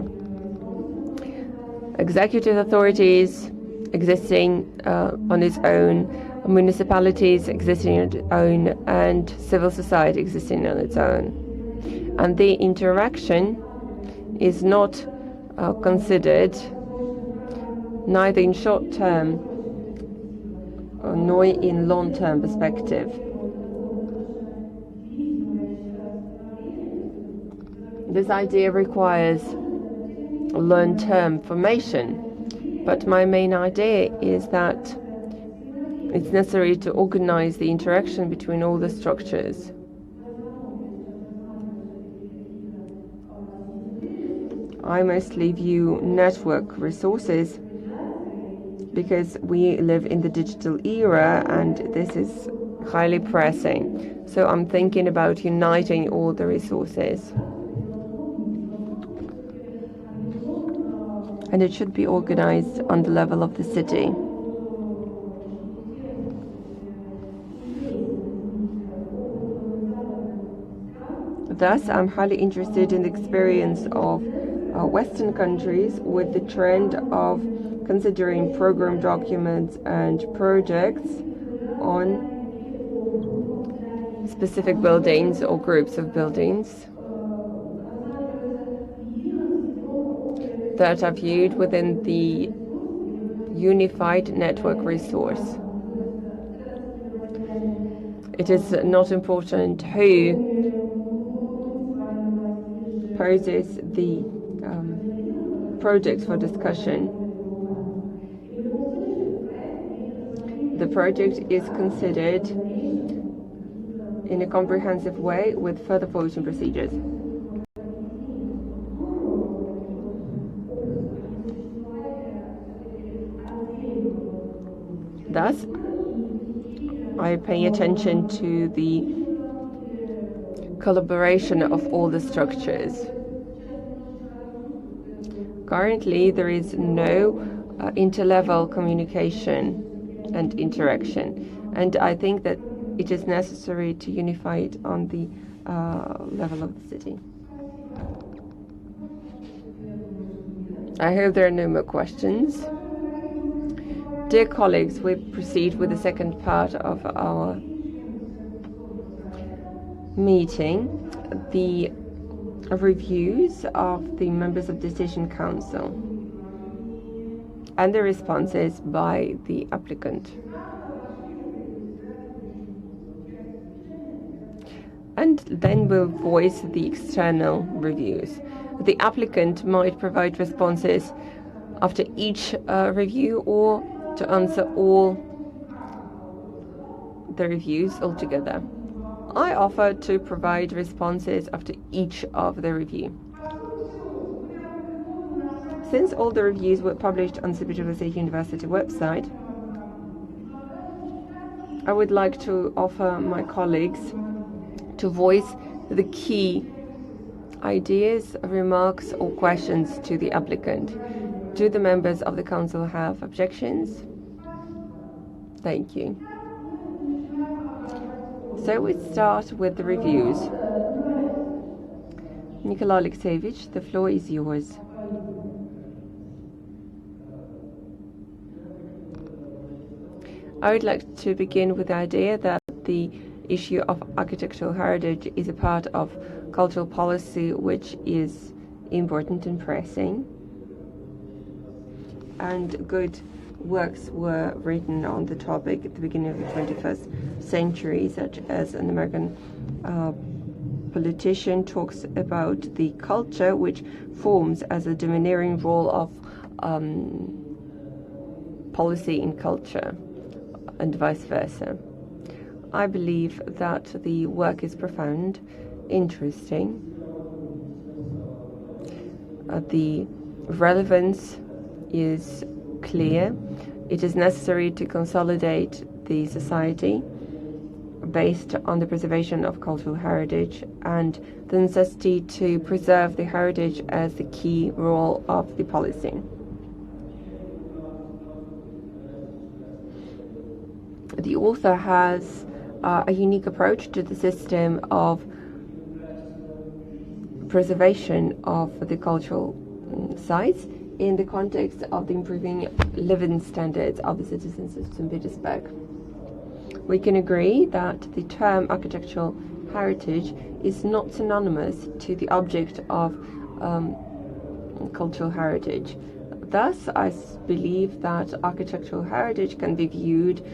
Executive authorities existing on its own, municipalities existing on its own, and civil society existing on its own. And the interaction is not considered neither in short-term nor in long-term perspective. This idea requires long-term formation, but my main idea is that it's necessary to organize the interaction between all the structures. I mostly view network resources because we live in the digital era and this is highly pressing. So I'm thinking about uniting all the resources. And it should be organized on the level of the city. Thus, I'm highly interested in the experience of Western countries with the trend of considering program documents and projects on specific buildings or groups of buildings that are viewed within the unified network resource. It is not important who poses the project for discussion. The project is considered in a comprehensive way with further voting procedures. Thus, I pay attention to the collaboration of all the structures. Currently, there is no interlevel communication and interaction, and I think that it is necessary to unify it on the level of the city. I hope there are no more questions. Dear colleagues, we proceed with the second part of our meeting, the reviews of the members of Decision Council and the responses by the applicant. And then we'll voice the external reviews. The applicant might provide responses after each review or to answer all the reviews altogether. I offer to provide responses after each of the review. Since all the reviews were published on Saint Petersburg University website, I would like to offer my colleagues to voice the key ideas, remarks or questions to the applicant. Do the members of the council have objections? Thank you. So we start with the reviews. Nikolai Alexeyevich, the floor is yours. I would like to begin with the idea that the issue of architectural heritage is a part of cultural policy which is important and pressing. And good works were written on the topic at the beginning of the 21st century, such as an American politician talks about the culture which forms as a domineering role of policy in culture, and vice versa. I believe that the work is profound, interesting. The relevance is clear. It is necessary to consolidate the society based on the preservation of cultural heritage and the necessity to preserve the heritage as the key role of the policy. The author has a unique approach to the system of preservation of the cultural sites in the context of the improving living standards of the citizens of St. Petersburg. We can agree that the term architectural heritage is not synonymous to the object of cultural heritage. Thus, I believe that architectural heritage can be viewed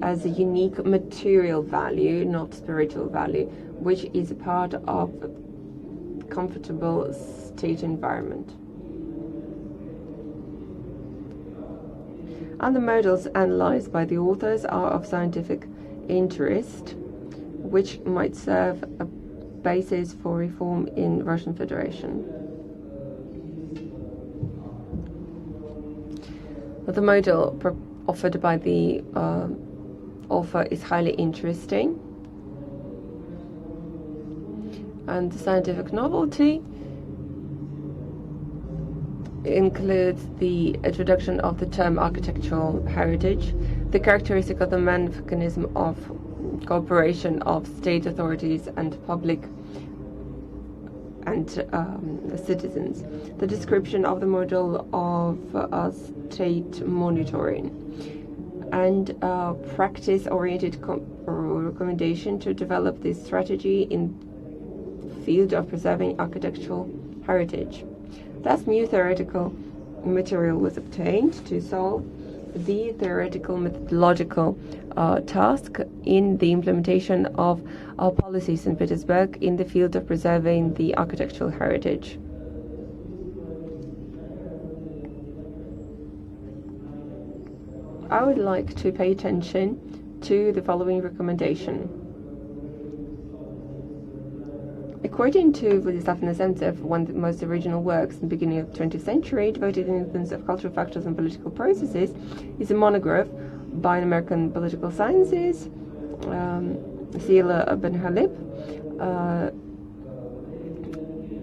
as a unique material value, not spiritual value, which is a part of a comfortable state environment. And the models analyzed by the authors are of scientific interest, which might serve a basis for reform in Russian Federation. The model offered by the author is highly interesting, and the scientific novelty includes the introduction of the term architectural heritage, the characteristic of the mechanism of cooperation of state authorities and public and citizens, the description of the model of state monitoring, and practice-oriented recommendation to develop this strategy in the field of preserving architectural heritage. Thus, new theoretical material was obtained to solve the theoretical methodological task in the implementation of our policies in Petersburg in the field of preserving the architectural heritage. I would like to pay attention to the following recommendation. According to Vladislav Nazemtsev, one of the most original works in the beginning of the 20th century, devoted to the influence of cultural factors on political processes, is a monograph by an American political sciences, Sheila Ben-Halib,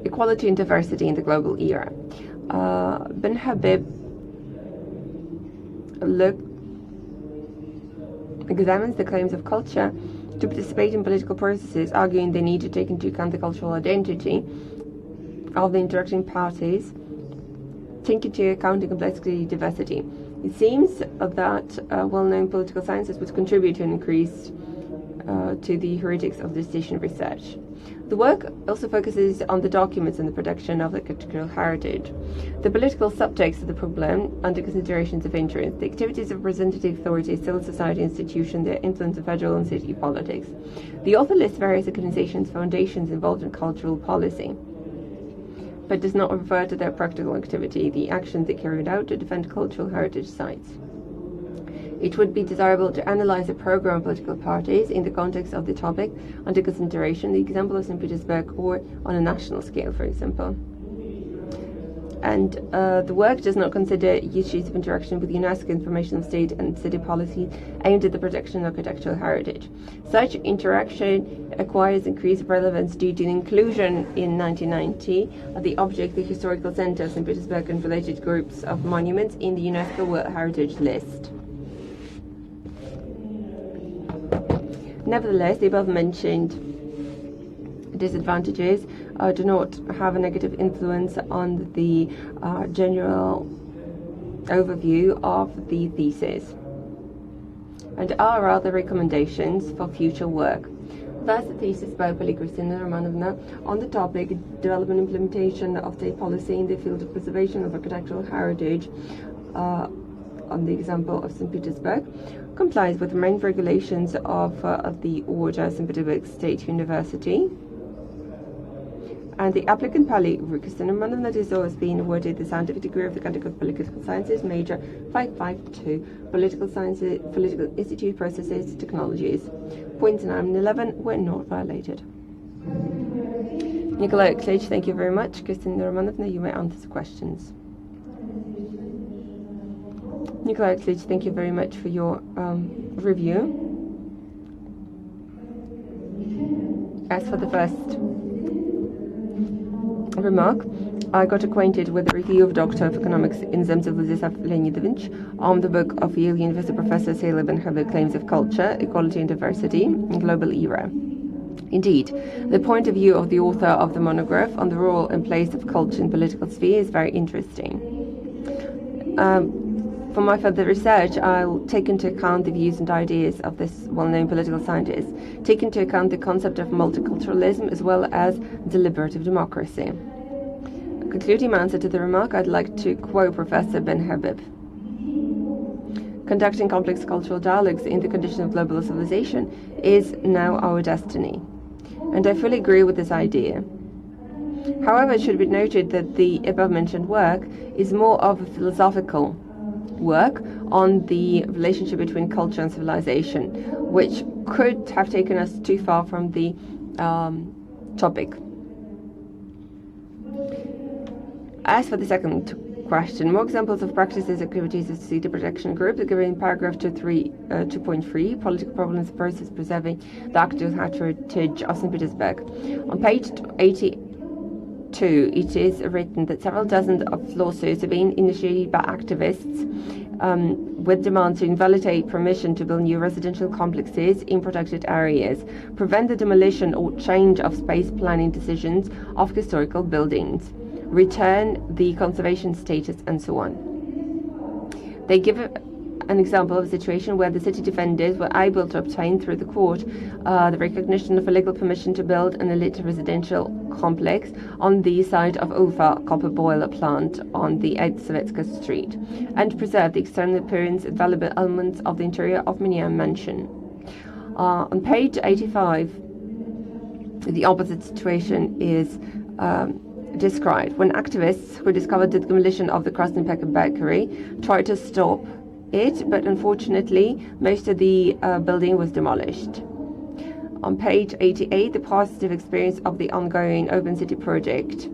Equality and Diversity in the Global Era. Ben-Habib examines the claims of culture to participate in political processes, arguing they need to take into account the cultural identity of the interacting parties, take into account the complexity and diversity. It seems that well-known political sciences would contribute to an increase to the heretics of decision research. The work also focuses on the documents and the production of the cultural heritage, the political subtext of the problem under considerations of interest, the activities of representative authorities, civil society institutions, their influence on federal and city politics. The author lists various organizations, foundations involved in cultural policy, but does not refer to their practical activity, the actions they carried out to defend cultural heritage sites. It would be desirable to analyze the program of political parties in the context of the topic under consideration, the example of Saint Petersburg, or on a national scale, for example. And the work does not consider issues of interaction with UNESCO, information of state and city policy aimed at the protection of architectural heritage. Such interaction acquires increased relevance due to the inclusion in 1990 of the object, the historical center of St. Petersburg and related groups of monuments in the UNESCO World Heritage List. Nevertheless, the above-mentioned disadvantages do not have a negative influence on the general overview of the thesis, and are rather recommendations for future work. Thus, the thesis by Paliy, Kristina, Romanovna on the topic development and implementation of state policy in the field of preservation of architectural heritage on the example of St. Petersburg, complies with the main regulations of the Order St. Petersburg State University. And the applicant Paliy, Kristina Romanovna, has been awarded the scientific degree of the Category of Political Sciences, major 552, Political Sciences, Political Institute Processes, Technologies. Points 9 and 11 were not violated. Nikolai Klitsch, thank you very much. Kristina Romanovna, you may answer the questions. Nikolai Klitsch, thank you very much for your review. As for the first remark, I got acquainted with the review of Doctor of Economics in Zemtsev Vladislav Leonidovich on the book of Yale University Professor Sailor Ben-Habib, Claims of Culture, Equality and Diversity in Global Era. Indeed, the point of view of the author of the monograph on the role and place of culture in political sphere is very interesting. For my further research, I'll take into account the views and ideas of this well-known political scientist, take into account the concept of multiculturalism as well as deliberative democracy. Concluding my answer to the remark, I'd like to quote Professor Ben-Habib. Conducting complex cultural dialogues in the condition of global civilization is now our destiny. And I fully agree with this idea. However, it should be noted that the above-mentioned work is more of a philosophical work on the relationship between culture and civilization, which could have taken us too far from the topic. As for the second question, more examples of practices, activities of the City Protection Group are given in paragraph 2.3, political problems, process preserving the architectural heritage of St. Petersburg. On page 82, it is written that several dozens of lawsuits have been initiated by activists with demands to invalidate permission to build new residential complexes in protected areas, prevent the demolition or change of space planning decisions of historical buildings, return the conservation status, and so on. They give an example of a situation where the city defenders were able to obtain through the court the recognition of a legal permission to build an elite residential complex on the site of Ufa copper boiler plant on the 8th Sovetska Street, and preserve the external appearance and valuable elements of the interior of Minian Mansion. On page 85, the opposite situation is described when activists who discovered the demolition of the Krasny Bakery tried to stop it, but unfortunately most of the building was demolished. On page 88, the positive experience of the ongoing Open City project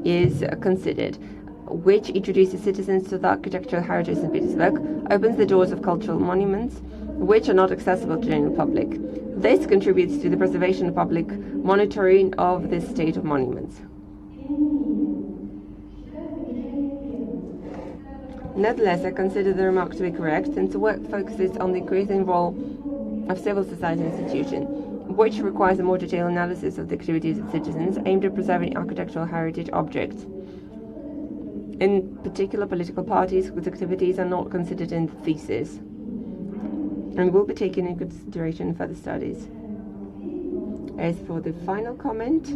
is considered, which introduces citizens to the architectural heritage of St. Petersburg, opens the doors of cultural monuments which are not accessible to the general public. This contributes to the preservation of public monitoring of the state of monuments. Nevertheless, I consider the remark to be correct, since the work focuses on the increasing role of civil society institutions, which requires a more detailed analysis of the activities of citizens aimed at preserving architectural heritage objects. In particular, political parties whose activities are not considered in the thesis and will be taken into consideration in further studies. As for the final comment,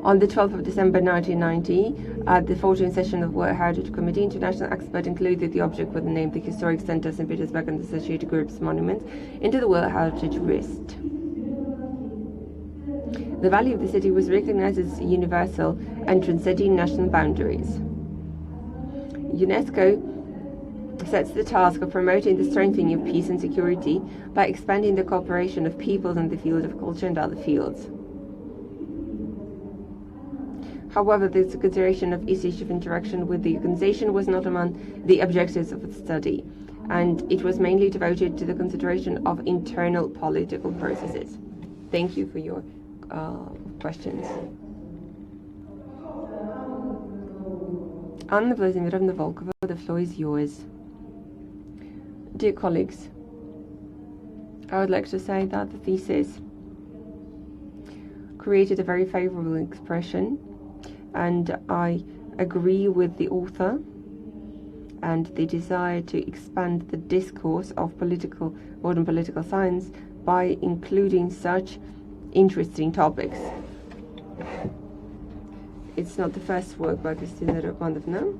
on the 12th of December 1990, at the 14th session of World Heritage Committee, international expert included the object with the name the Historic Center of St. Petersburg and the associated groups monuments into the World Heritage list. The value of the city was recognized as universal and transcending national boundaries. UNESCO sets the task of promoting the strengthening of peace and security by expanding the cooperation of peoples in the field of culture and other fields. However, the consideration of issues of interaction with the organization was not among the objectives of the study, and it was mainly devoted to the consideration of internal political processes. Thank you for your questions. Anna Vladimirovna Volkova, the floor is yours. Dear colleagues, I would like to say that the thesis created a very favorable expression, and I agree with the author and the desire to expand the discourse of modern political science by including such interesting topics. It's not the first work by Kristina Romanovna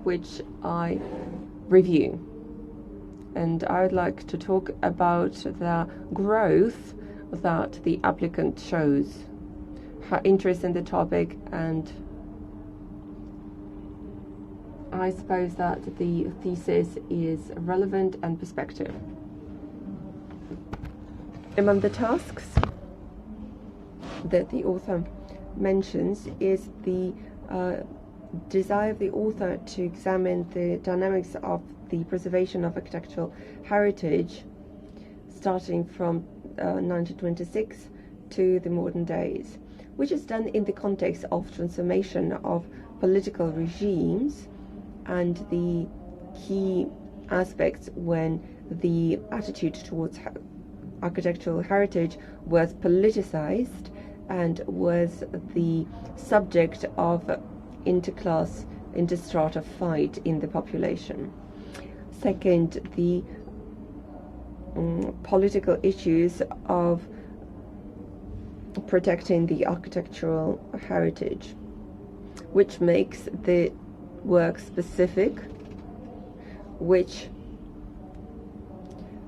which I review, and I would like to talk about the growth that the applicant shows, her interest in the topic, and I suppose that the thesis is relevant and perspective. Among the tasks that the author mentions is the desire of the author to examine the dynamics of the preservation of architectural heritage starting from 1926 to the modern days, which is done in the context of transformation of political regimes and the key aspects when the attitude towards architectural heritage was politicized and was the subject of interclass, interstrata fight in the population. Second, the political issues of protecting the architectural heritage, which makes the work specific, which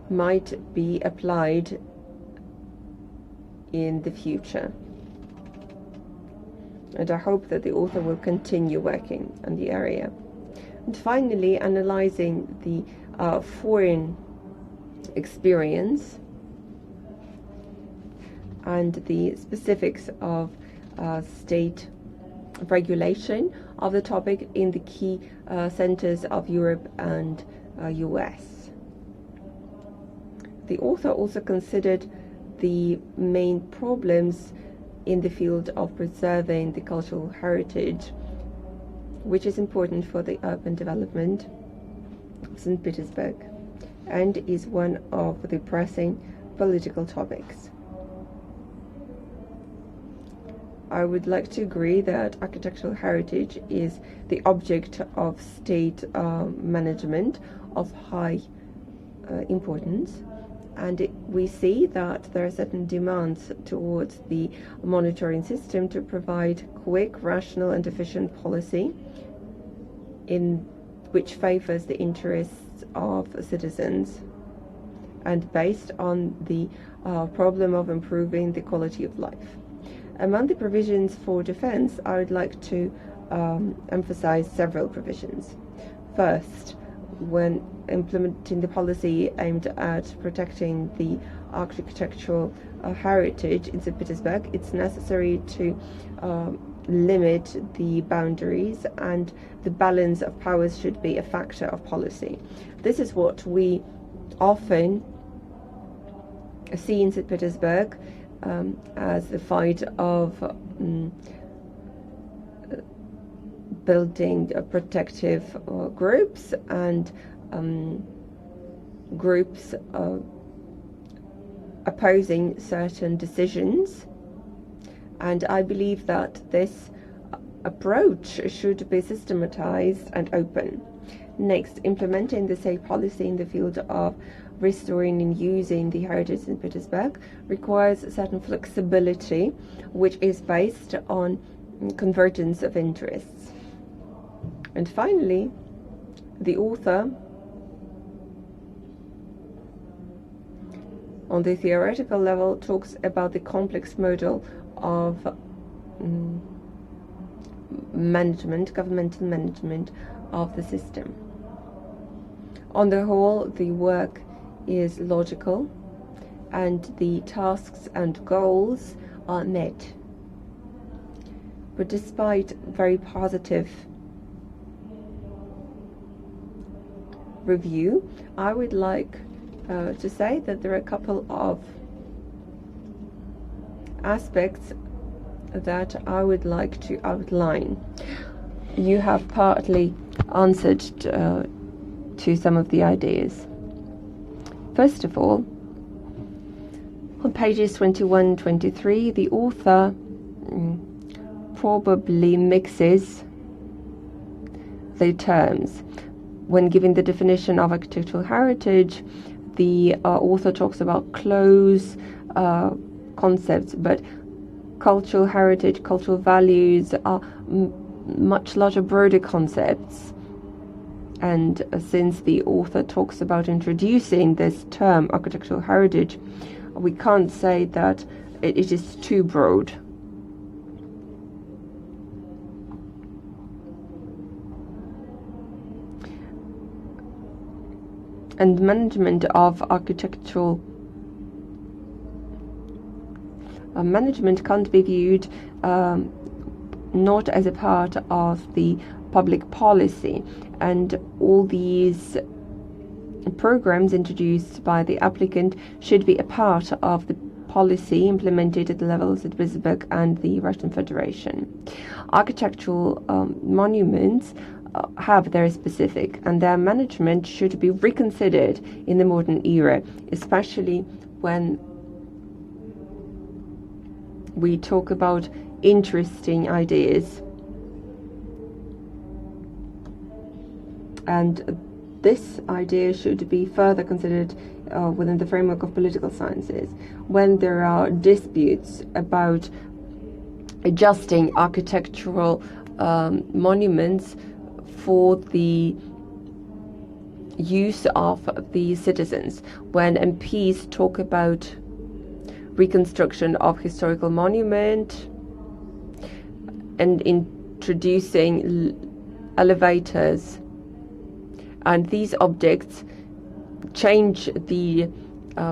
might be applied in the future. And I hope that the author will continue working on the area. And finally, analyzing the foreign experience and the specifics of state regulation of the topic in the key centers of Europe and US. The author also considered the main problems in the field of preserving the cultural heritage, which is important for the urban development of St. Petersburg and is one of the pressing political topics. I would like to agree that architectural heritage is the object of state management of high importance, and we see that there are certain demands towards the monitoring system to provide quick, rational and efficient policy in which favors the interests of citizens and based on the problem of improving the quality of life. Among the provisions for defense, I would like to emphasize several provisions. First, when implementing the policy aimed at protecting the architectural heritage in St. Petersburg, it's necessary to limit the boundaries, and the balance of powers should be a factor of policy. This is what we often see in St. Petersburg as the fight of building protective groups and groups opposing certain decisions. And I believe that this approach should be systematized and open. Next, implementing the safe policy in the field of restoring and using the heritage in Saint Petersburg requires a certain flexibility, which is based on convergence of interests. And finally, the author, on the theoretical level, talks about the complex model of management, governmental management of the system. On the whole, the work is logical and the tasks and goals are met. But despite very positive review, I would like to say that there are a couple of aspects that I would like to outline. You have partly answered to some of the ideas. First of all, on pages 21 and 23, the author probably mixes the terms. When giving the definition of architectural heritage, the author talks about close concepts, but cultural heritage, cultural values are much larger, broader concepts. And since the author talks about introducing this term, architectural heritage, we can't say that it is too broad. And management of architectural management can't be viewed not as a part of the public policy, and all these programs introduced by the applicant should be a part of the policy implemented at the level of Saint Petersburg and the Russian Federation. Architectural monuments have their specific, and their management should be reconsidered in the modern era, especially when we talk about interesting ideas. And this idea should be further considered within the framework of political sciences. When there are disputes about adjusting architectural monuments for the use of the citizens, when MPs talk about reconstruction of historical monument and introducing elevators, and these objects change the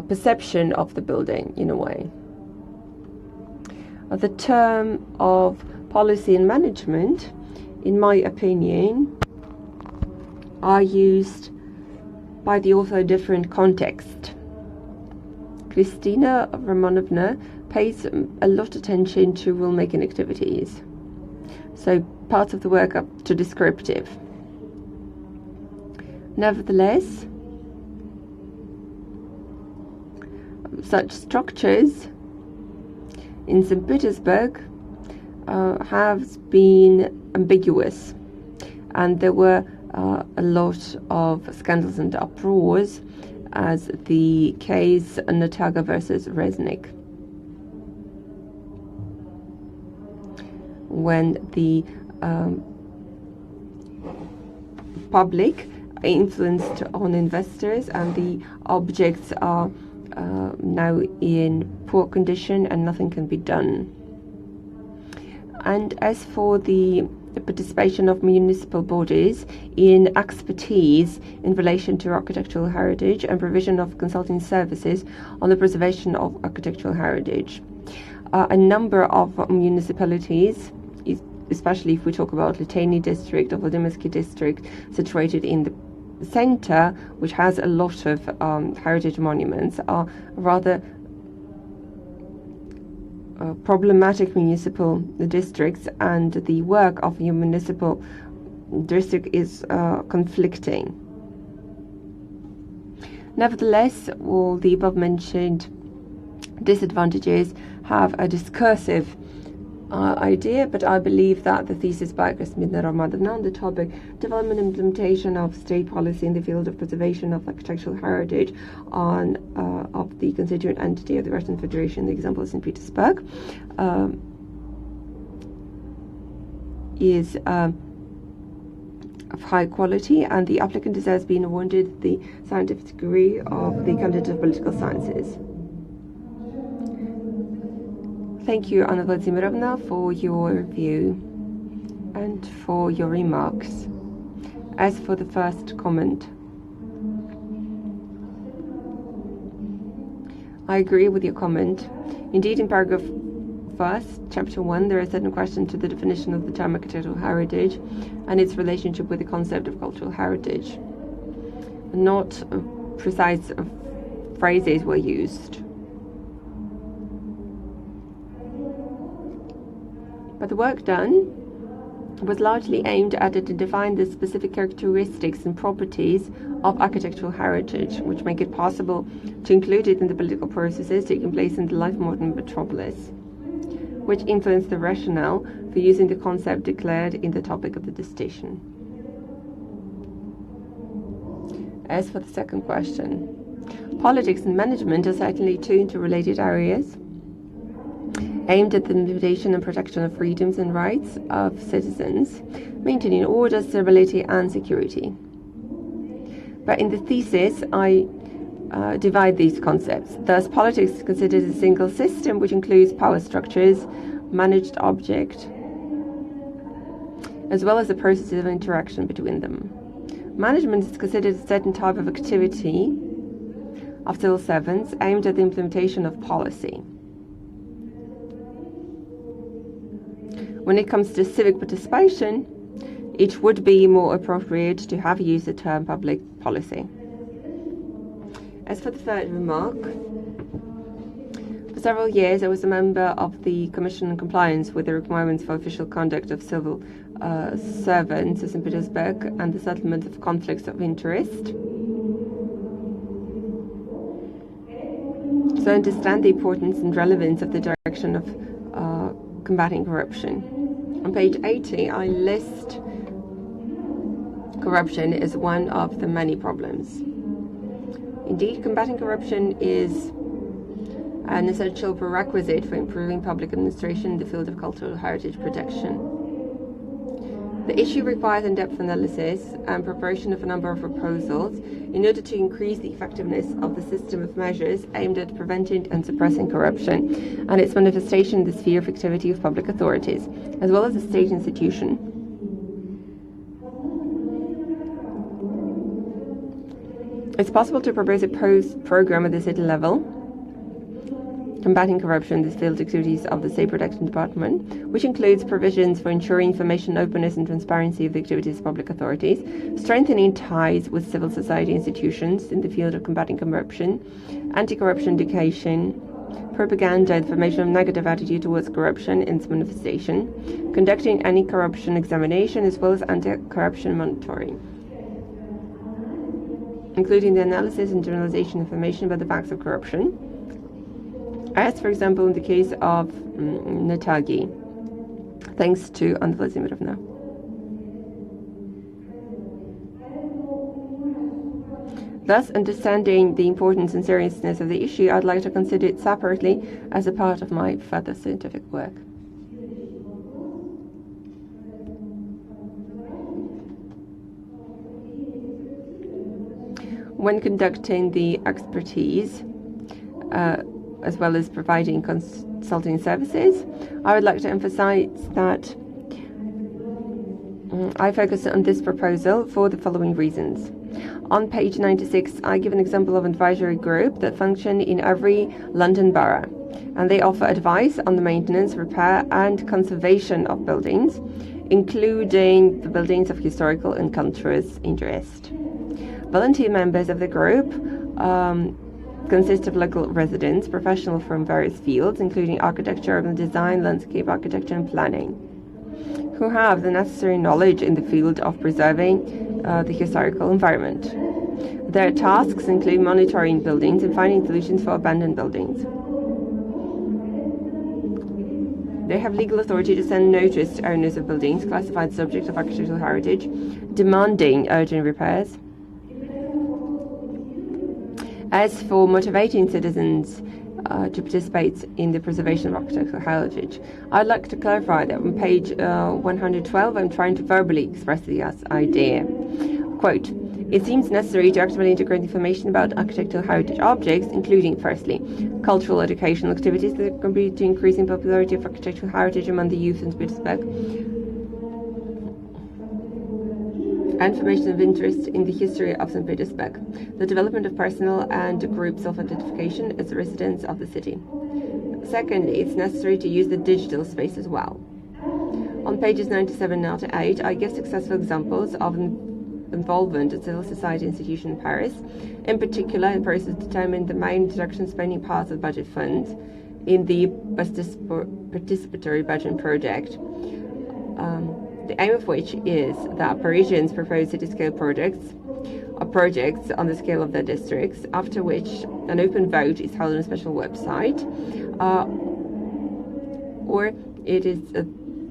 perception of the building in a way. The term of policy and management, in my opinion, are used by the author in different context. Kristina Romanovna pays a lot of attention to rulemaking activities, so parts of the work are too descriptive. Nevertheless, such structures in St. Petersburg have been ambiguous, and there were a lot of scandals and uproars, as the case Nataga versus Resnick, when the public influenced on investors and the objects are now in poor condition and nothing can be done. And as for the participation of municipal bodies in expertise in relation to architectural heritage and provision of consulting services on the preservation of architectural heritage, a number of municipalities, especially if we talk about Liteyny district or Vladimirsky district, situated in the center, which has a lot of heritage monuments, are rather problematic municipal districts, and the work of your municipal district is conflicting. Nevertheless, all the above-mentioned disadvantages have a discursive idea, but I believe that the thesis by Kristina Romanovna on the topic development and implementation of state policy in the field of preservation of architectural heritage of the constituent entity of the Russian Federation, the example of Saint Petersburg, is of high quality, and the applicant has been awarded the scientific degree of the candidate of political sciences. Thank you, Anna Vladimirovna, for your view and for your remarks. As for the first comment, I agree with your comment. Indeed, in paragraph 1, chapter 1, there are certain questions to the definition of the term architectural heritage and its relationship with the concept of cultural heritage. Not precise phrases were used. But the work done was largely aimed at identifying the specific characteristics and properties of architectural heritage, which make it possible to include it in the political processes taking place in the life of modern metropolis, which influence the rationale for using the concept declared in the topic of the dissertation. As for the second question, politics and management are certainly two interrelated areas aimed at the limitation and protection of freedoms and rights of citizens, maintaining order, stability, and security. But in the thesis, I divide these concepts. Thus, politics is considered a single system which includes power structures, managed object, as well as the processes of interaction between them. Management is considered a certain type of activity of civil servants aimed at the implementation of policy. When it comes to civic participation, it would be more appropriate to have used the term public policy. As for the third remark, for several years I was a member of the Commission on Compliance with the Requirements for Official Conduct of Civil Servants of Saint Petersburg and the Settlement of Conflicts of Interest. So I understand the importance and relevance of the direction of combating corruption. On page 80, I list corruption as one of the many problems. Indeed, combating corruption is an essential prerequisite for improving public administration in the field of cultural heritage protection. The issue requires in-depth analysis and preparation of a number of proposals in order to increase the effectiveness of the system of measures aimed at preventing and suppressing corruption and its manifestation in the sphere of activity of public authorities, as well as the state institution. It's possible to propose a program at the city level combating corruption in the field activities of the State Protection Department, which includes provisions for ensuring information openness and transparency of the activities of public authorities, strengthening ties with civil society institutions in the field of combating corruption, anti-corruption education, propaganda, information of negative attitude towards corruption and its manifestation, conducting anti-corruption examination as well as anti-corruption monitoring, including the analysis and generalization of information about the facts of corruption, as, for example, in the case of Natagi, thanks to Anna Vladimirovna. Thus, understanding the importance and seriousness of the issue, I'd like to consider it separately as a part of my further scientific work. When conducting the expertise, as well as providing consulting services, I would like to emphasize that I focus on this proposal for the following reasons. On page 96, I give an example of an advisory group that function in every London borough, and they offer advice on the maintenance, repair, and conservation of buildings, including the buildings of historical and cultural interest. Volunteer members of the group consists of local residents, professionals from various fields, including architecture, urban design, landscape architecture, and planning, who have the necessary knowledge in the field of preserving the historical environment. Their tasks include monitoring buildings and finding solutions for abandoned buildings. They have legal authority to send notice to owners of buildings classified subject of architectural heritage, demanding urgent repairs. As for motivating citizens to participate in the preservation of architectural heritage, I'd like to clarify that on page 112, I'm trying to verbally express this idea. Quote, "It seems necessary to actively integrate information about architectural heritage objects, including, firstly, cultural educational activities that contribute to increasing popularity of architectural heritage among the youth in St. Petersburg, information of interest in the history of St. Petersburg, the development of personal and group self-identification as residents of the city. Second, it's necessary to use the digital space as well." On pages 97 and 98, I give successful examples of involvement at civil society institution in Paris, in particular in process determined the main deduction spending parts of budget funds in the participatory budget project. The aim of which is that Parisians propose city-scale projects or projects on the scale of their districts, after which an open vote is held on a special website, or it is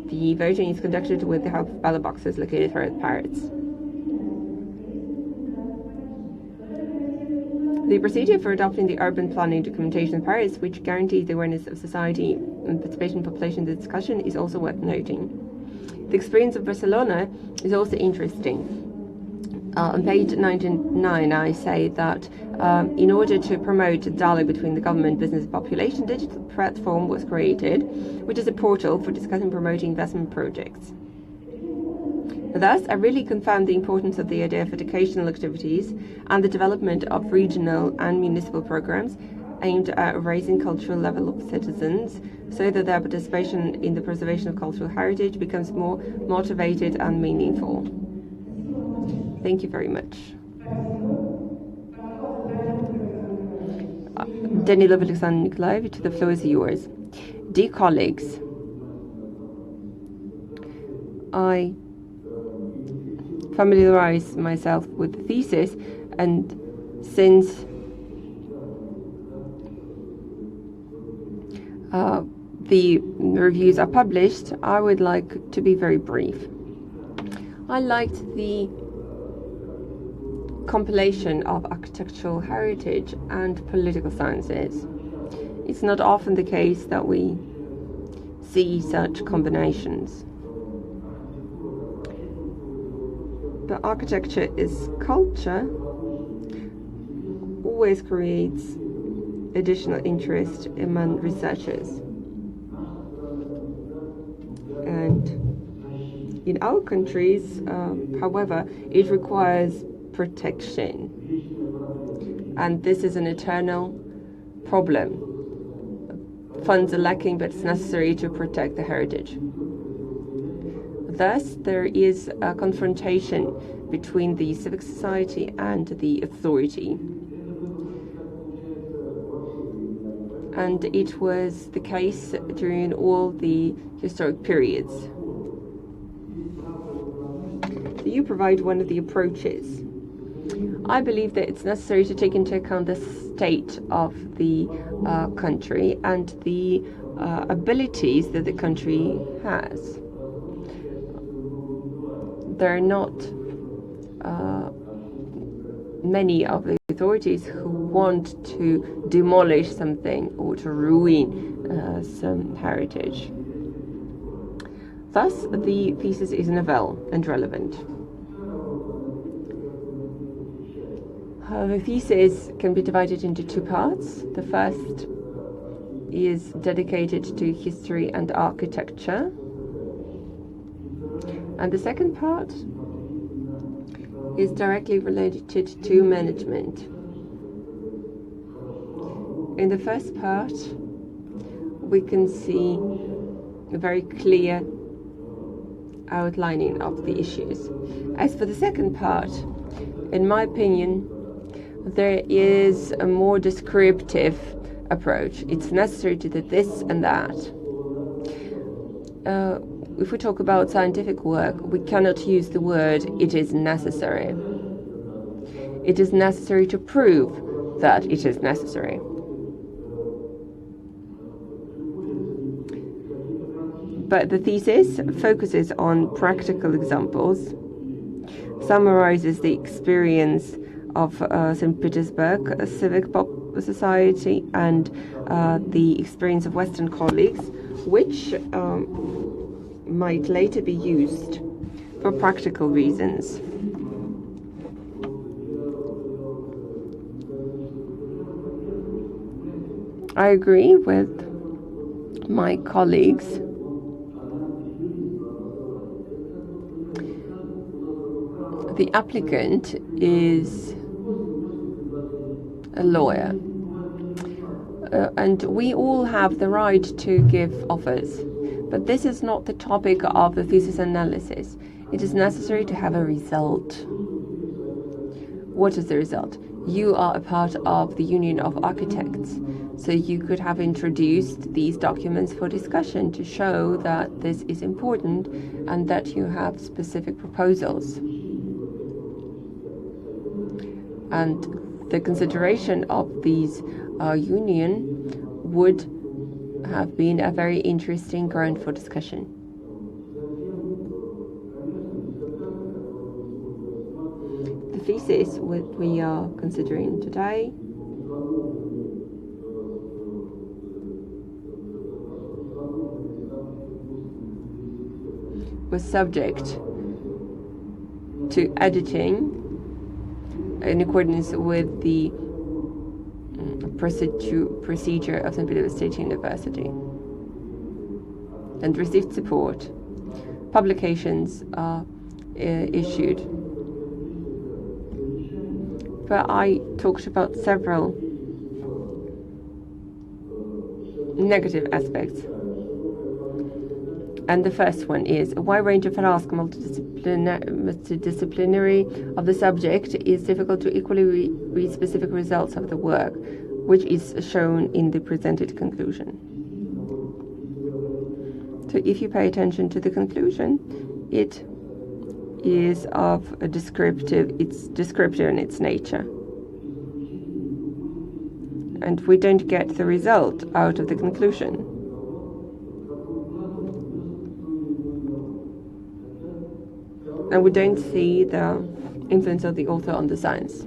the voting is conducted with the help of ballot boxes located throughout Paris. The procedure for adopting the urban planning documentation in Paris, which guarantees the awareness of society and participation of population in the discussion, is also worth noting. The experience of Barcelona is also interesting. On page 99, I say that in order to promote a dialogue between the government, business, and population, a digital platform was created, which is a portal for discussing and promoting investment projects. Thus, I really confirmed the importance of the idea of educational activities and the development of regional and municipal programs aimed at raising cultural level of citizens so that their participation in the preservation of cultural heritage becomes more motivated and meaningful. Thank you very much. Danilov Alexander Nikolaevich, the floor is yours. Dear colleagues, I familiarize myself with the thesis, and since the reviews are published, I would like to be very brief. I liked the compilation of architectural heritage and political sciences. It's not often the case that we see such combinations. But architecture is culture always creates additional interest among researchers. And in our countries, however, it requires protection. And this is an eternal problem. Funds are lacking, but it's necessary to protect the heritage. Thus, there is a confrontation between the civic society and the authority. And it was the case during all the historic periods. So you provide one of the approaches. I believe that it's necessary to take into account the state of the country and the abilities that the country has. There are not many of the authorities who want to demolish something or to ruin some heritage. Thus, the thesis is novel and relevant. The thesis can be divided into two parts. The first is dedicated to history and architecture, and the second part is directly related to management. In the first part, we can see a very clear outlining of the issues. As for the second part, in my opinion, there is a more descriptive approach. It's necessary to do this and that. If we talk about scientific work, we cannot use the word "it is necessary." It is necessary to prove that it is necessary. But the thesis focuses on practical examples, summarizes the experience of Saint Petersburg, a civic society, and the experience of Western colleagues, which might later be used for practical reasons. I agree with my colleagues. The applicant is a lawyer, and we all have the right to give offers, but this is not the topic of the thesis analysis. It is necessary to have a result. What is the result? You are a part of the Union of Architects, so you could have introduced these documents for discussion to show that this is important and that you have specific proposals. And the consideration of these union would have been a very interesting ground for discussion. The thesis what we are considering today was subject to editing in accordance with the procedure of Saint Petersburg State University, and received support. Publications are issued. But I talked about several negative aspects. And the first one is a wide range of tasks, multidisciplinary of the subject is difficult to equally read specific results of the work, which is shown in the presented conclusion. So if you pay attention to the conclusion, it is of a descriptive, it's descriptive in its nature. And we don't get the result out of the conclusion. And we don't see the influence of the author on the science.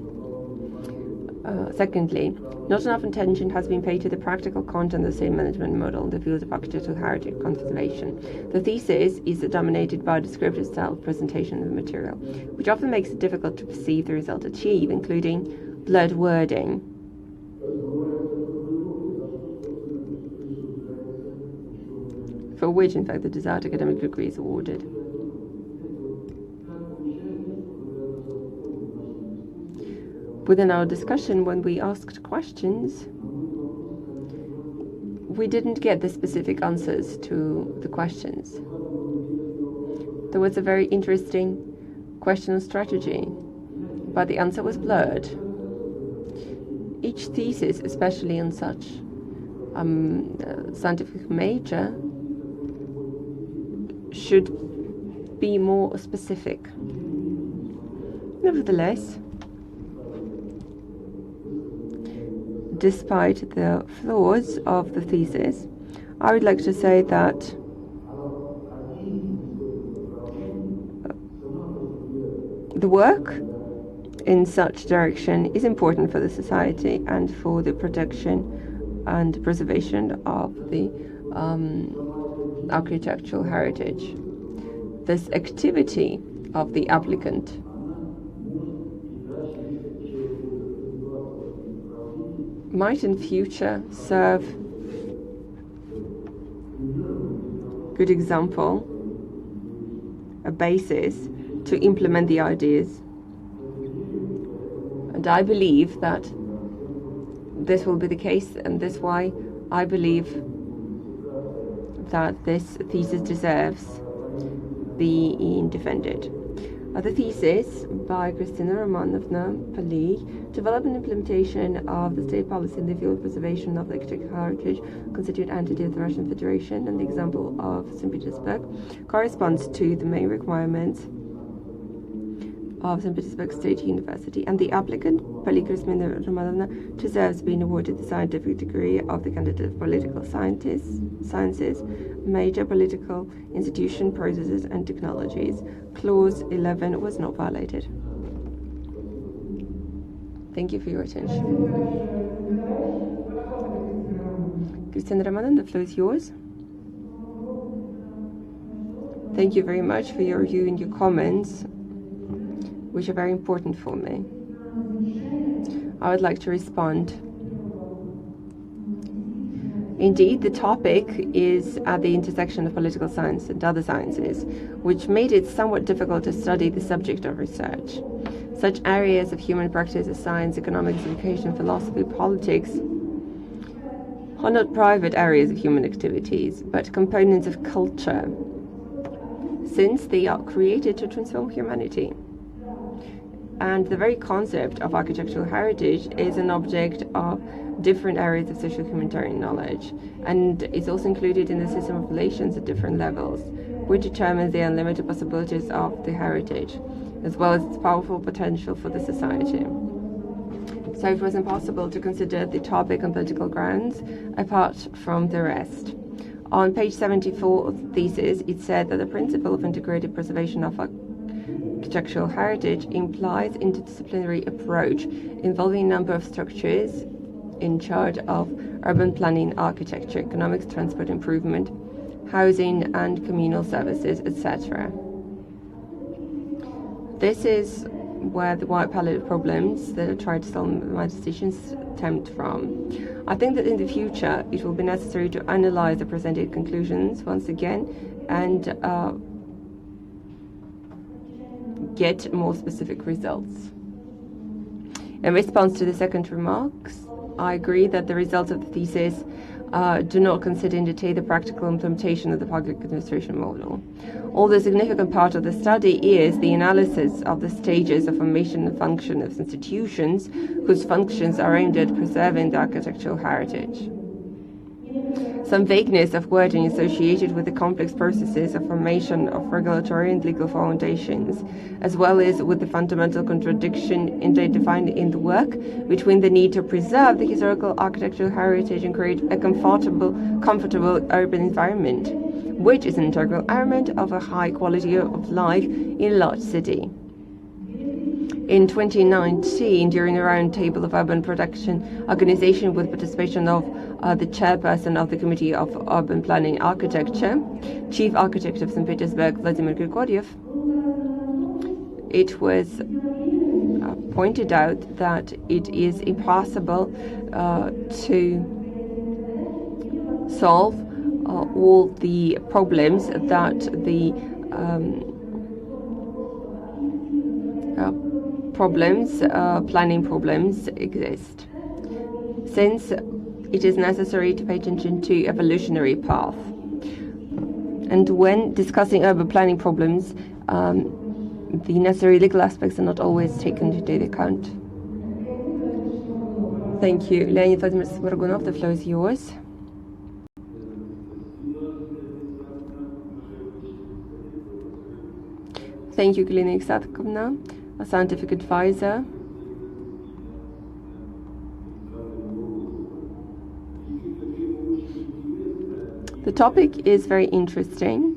Secondly, not enough attention has been paid to the practical content of the same management model in the field of architectural heritage conservation. The thesis is dominated by a descriptive style of presentation of the material, which often makes it difficult to perceive the result achieved, including blurred wording. For which, in fact, the desired academic degree is awarded. Within our discussion, when we asked questions, we didn't get the specific answers to the questions. There was a very interesting question on strategy, but the answer was blurred. Each thesis, especially in such scientific major, should be more specific. Nevertheless, despite the flaws of the thesis, I would like to say that the work in such direction is important for the society and for the protection and preservation of the architectural heritage. This activity of the applicant might in future serve good example, a basis to implement the ideas. And I believe that this will be the case, and that's why I believe that this thesis deserves being defended. The thesis by Kristina, Romanovna, Paliy, development and implementation of the state policy in the field of preservation of the architectural heritage, constituent entity of the Russian Federation, and the example of Saint Petersburg, corresponds to the main requirements of Saint Petersburg State University, and the applicant, Paliy Kristina Romanovna, deserves being awarded the scientific degree of the candidate of political sciences, major political institution, processes and technologies. Clause 11 was not violated. Thank you for your attention. Kristina Romanovna, the floor is yours. Thank you very much for your review and your comments, which are very important for me. I would like to respond. Indeed, the topic is at the intersection of political science and other sciences, which made it somewhat difficult to study the subject of research. Such areas of human practice as science, economics, education, philosophy, politics are not private areas of human activities, but components of culture, since they are created to transform humanity. And the very concept of architectural heritage is an object of different areas of social humanitarian knowledge, and is also included in the system of relations at different levels, which determines the unlimited possibilities of the heritage, as well as its powerful potential for the society. So it was impossible to consider the topic on political grounds apart from the rest. On page 74 of the thesis, it said that the principle of integrated preservation of architectural heritage implies interdisciplinary approach involving a number of structures in charge of urban planning, architecture, economics, transport improvement, housing and communal services, etc. This is where the wide palette of problems that I tried to solve in my decisions stemmed from. I think that in the future it will be necessary to analyze the presented conclusions once again and get more specific results. In response to the second remarks, I agree that the results of the thesis do not consider in detail the practical implementation of the public administration model. Although a significant part of the study is the analysis of the stages of formation and function of institutions whose functions are aimed at preserving the architectural heritage. Some vagueness of wording associated with the complex processes of formation of regulatory and legal foundations, as well as with the fundamental contradiction identified in the work between the need to preserve the historical architectural heritage and create a comfortable urban environment, which is an integral element of a high quality of life in a large city. In 2019, during a roundtable of urban production organization with participation of the chairperson of the Committee of Urban Planning Architecture, Chief Architect of St. Petersburg, Vladimir Grigoriev, it was pointed out that it is impossible to solve all the problems that the planning problems exist, since it is necessary to pay attention to evolutionary path. And when discussing urban planning problems, the necessary legal aspects are not always taken into account. Thank you. Leonid Vladimirovich Smorgunov, the floor is yours. Thank you, Galina Iksatovna, a scientific advisor. The topic is very interesting,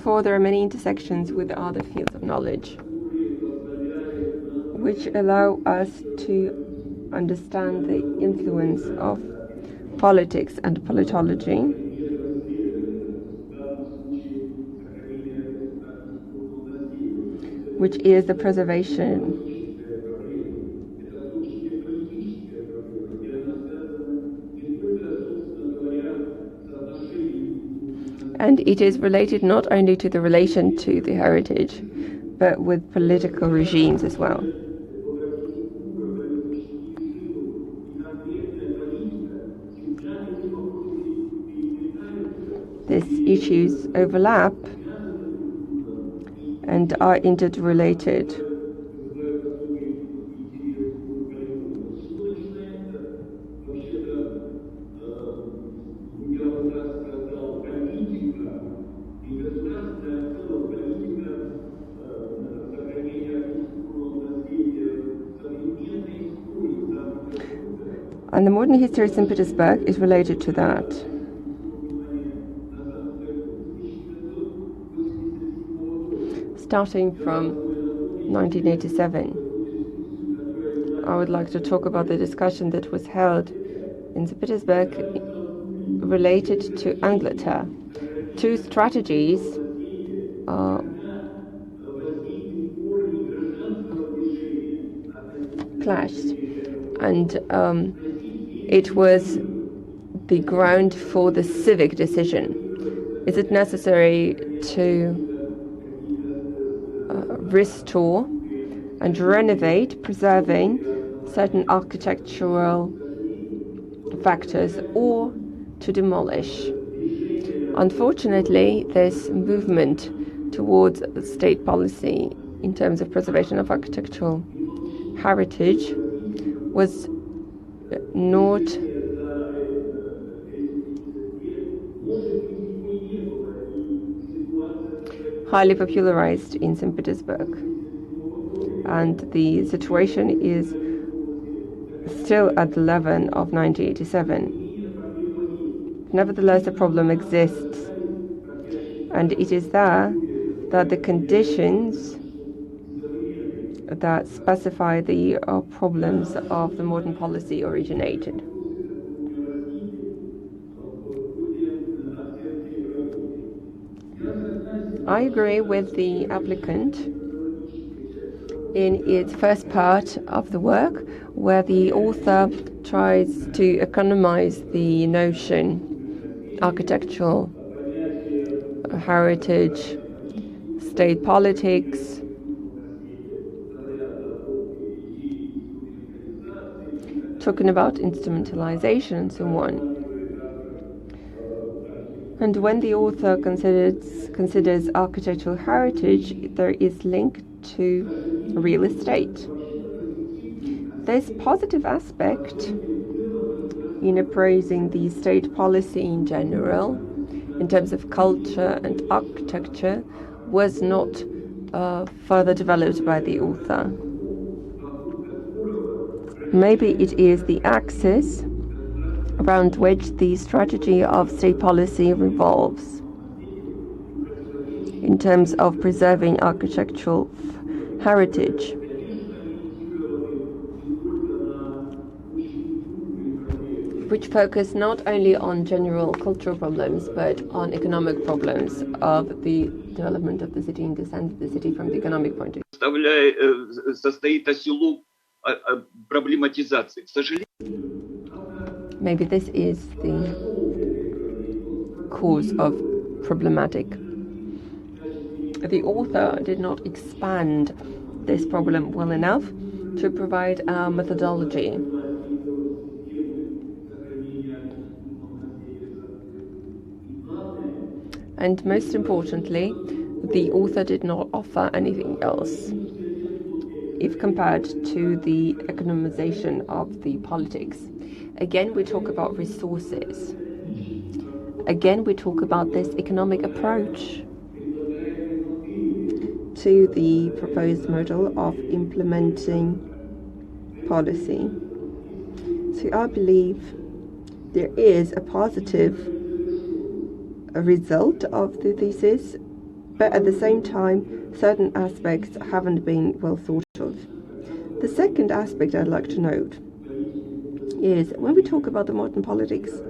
for there are many intersections with other fields of knowledge, which allow us to understand the influence of politics and politology, which is the preservation and it is related not only to the relation to the heritage, but with political regimes as well. These issues overlap and are interrelated. And the modern history of St. Petersburg is related to that. Starting from 1987, I would like to talk about the discussion that was held in St. Petersburg related to Angleterre. Two strategies clashed, and it was the ground for the civic decision. Is it necessary to restore and renovate, preserving certain architectural factors, or to demolish? Unfortunately, this movement towards state policy in terms of preservation of architectural heritage was not highly popularized in St. Petersburg, and the situation is still at the level of 1987. Nevertheless, the problem exists, and it is there that the conditions that specify the problems of the modern policy originated. I agree with the applicant in its first part of the work, where the author tries to economize the notion architectural heritage, state politics, talking about instrumentalization and so on. And when the author considers architectural heritage, there is linked to real estate. This positive aspect in appraising the state policy in general, in terms of culture and architecture, was not further developed by the author. Maybe it is the axis around which the strategy of state policy revolves in terms of preserving architectural heritage. Which focus not only on general cultural problems, but on economic problems of the development of the city and descent of the city from the economic point of view. Состоит оселу проблематизации. К сожалению. Maybe this is the cause of problematic. The author did not expand this problem well enough to provide a methodology. And most importantly, the author did not offer anything else if compared to the economization of the politics. Again, we talk about resources. Again, we talk about this economic approach to the proposed model of implementing policy. So I believe there is a positive result of the thesis, but at the same time, certain aspects haven't been well thought of. The second aspect I'd like to note is when we talk about the modern politics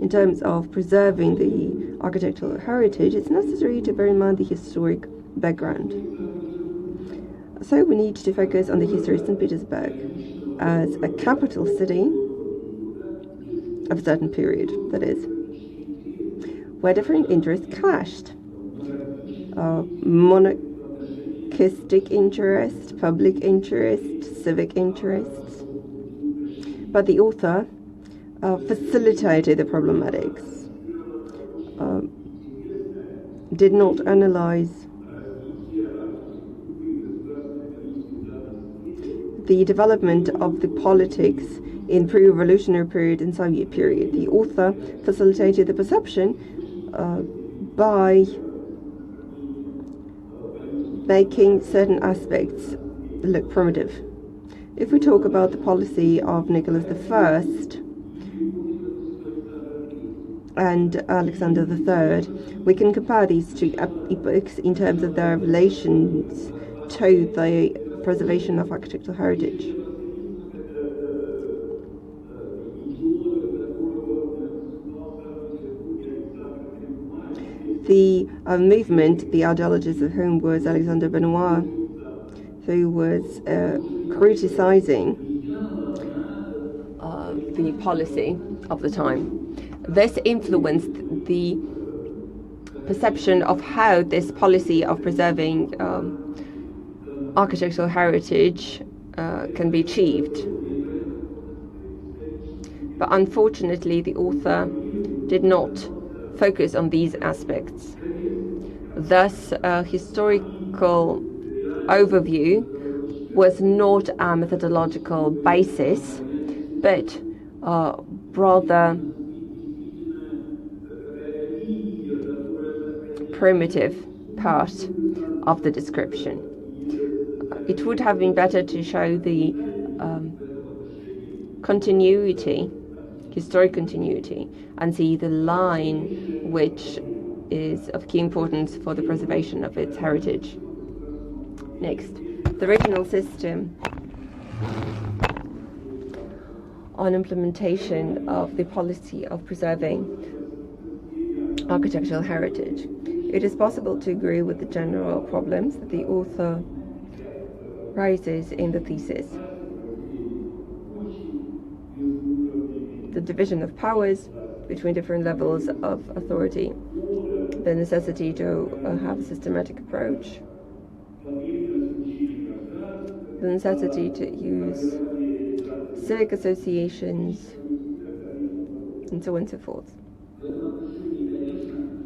in terms of preserving the architectural heritage, it's necessary to bear in mind the historic background. So we need to focus on the history of St. Petersburg as a capital city of a certain period, that is, where different interests clashed. Monarchistic interest, public interest, civic interests. But the author facilitated the problematics, did not analyze the development of the politics in pre-revolutionary period and Soviet period. The author facilitated the perception by making certain aspects look primitive. If we talk about the policy of Nicholas I and Alexander III, we can compare these two epochs in terms of their relations to the preservation of architectural heritage. The movement, the ideologist of whom was Alexander Benoit, who was criticizing the policy of the time. This influenced the perception of how this policy of preserving architectural heritage can be achieved. But unfortunately, the author did not focus on these aspects. Thus, a historical overview was not a methodological basis, but rather primitive part of the description. It would have been better to show the continuity, historic continuity, and see the line which is of key importance for the preservation of its heritage. Next, the regional system on implementation of the policy of preserving architectural heritage. It is possible to agree with the general problems that the author raises in the thesis. The division of powers between different levels of authority, the necessity to have a systematic approach, the necessity to use civic associations, and so on and so forth.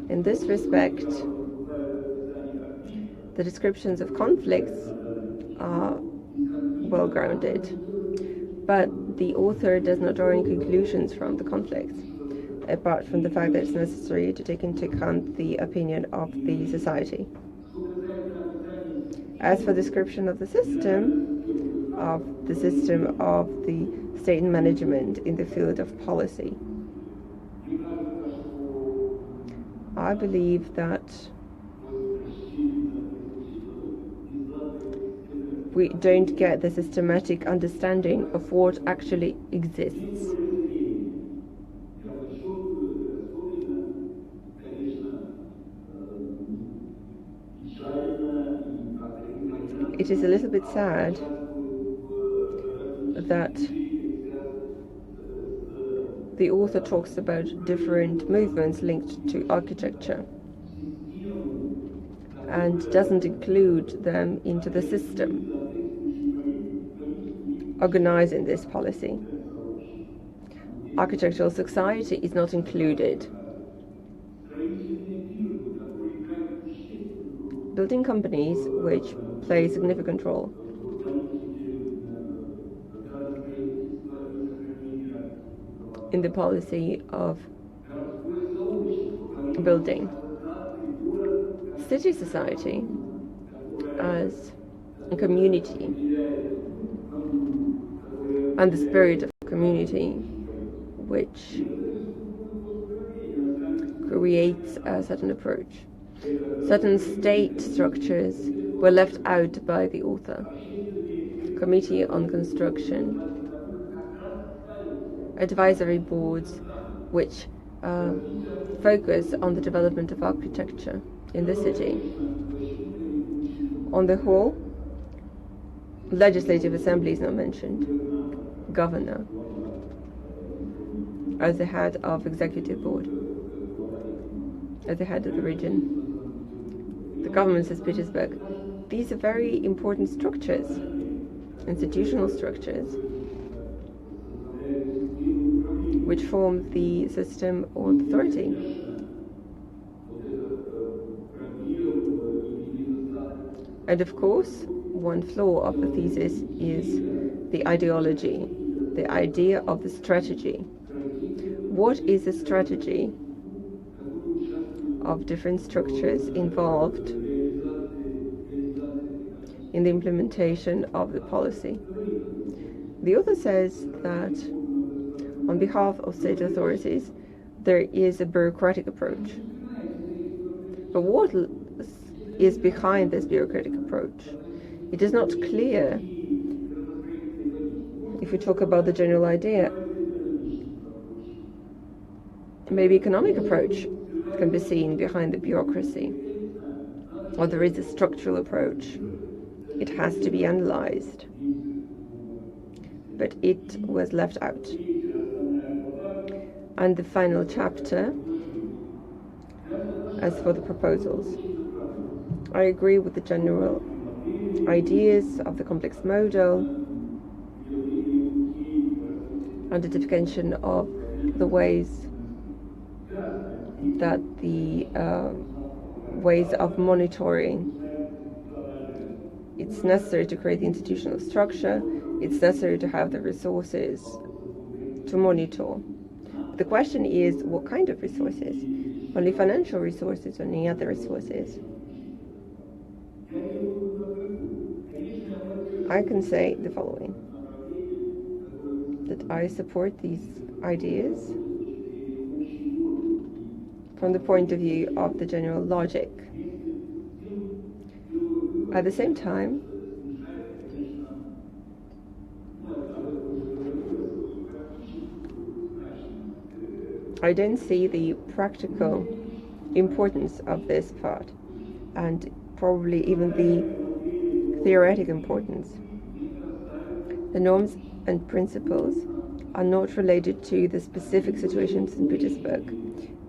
In this respect, the descriptions of conflicts are well grounded, but the author does not draw any conclusions from the conflicts, apart from the fact that it's necessary to take into account the opinion of the society. As for description of the system of the state management in the field of policy, I believe that we don't get the systematic understanding of what actually exists. It is a little bit sad that the author talks about different movements linked to architecture and doesn't include them into the system organizing this policy. Architectural society is not included. Building companies, which play a significant role, in the policy of building. City society as a community and the spirit of community which creates a certain approach. Certain state structures were left out by the author. Committee on Construction, advisory boards which focus on the development of architecture in the city. On the whole, legislative assembly is not mentioned. Governor as the head of executive board, as the head of the region. The government of Saint Petersburg. These are very important structures, institutional structures, which form the system or authority. And of course, one flaw of the thesis is the ideology, the idea of the strategy. What is the strategy of different structures involved in the implementation of the policy? The author says that on behalf of state authorities, there is a bureaucratic approach. But what is behind this bureaucratic approach? It is not clear. If we talk about the general idea, maybe economic approach can be seen behind the bureaucracy, or there is a structural approach. It has to be analyzed, but it was left out. And the final chapter, as for the proposals, I agree with the general ideas of the complex model, identification of the ways that the ways of monitoring. It's necessary to create the institutional structure. It's necessary to have the resources to monitor. The question is, what kind of resources? Only financial resources or any other resources? I can say the following, that I support these ideas from the point of view of the general logic. At the same time, I don't see the practical importance of this part, and probably even the theoretic importance. The norms and principles are not related to the specific situation in St. Petersburg.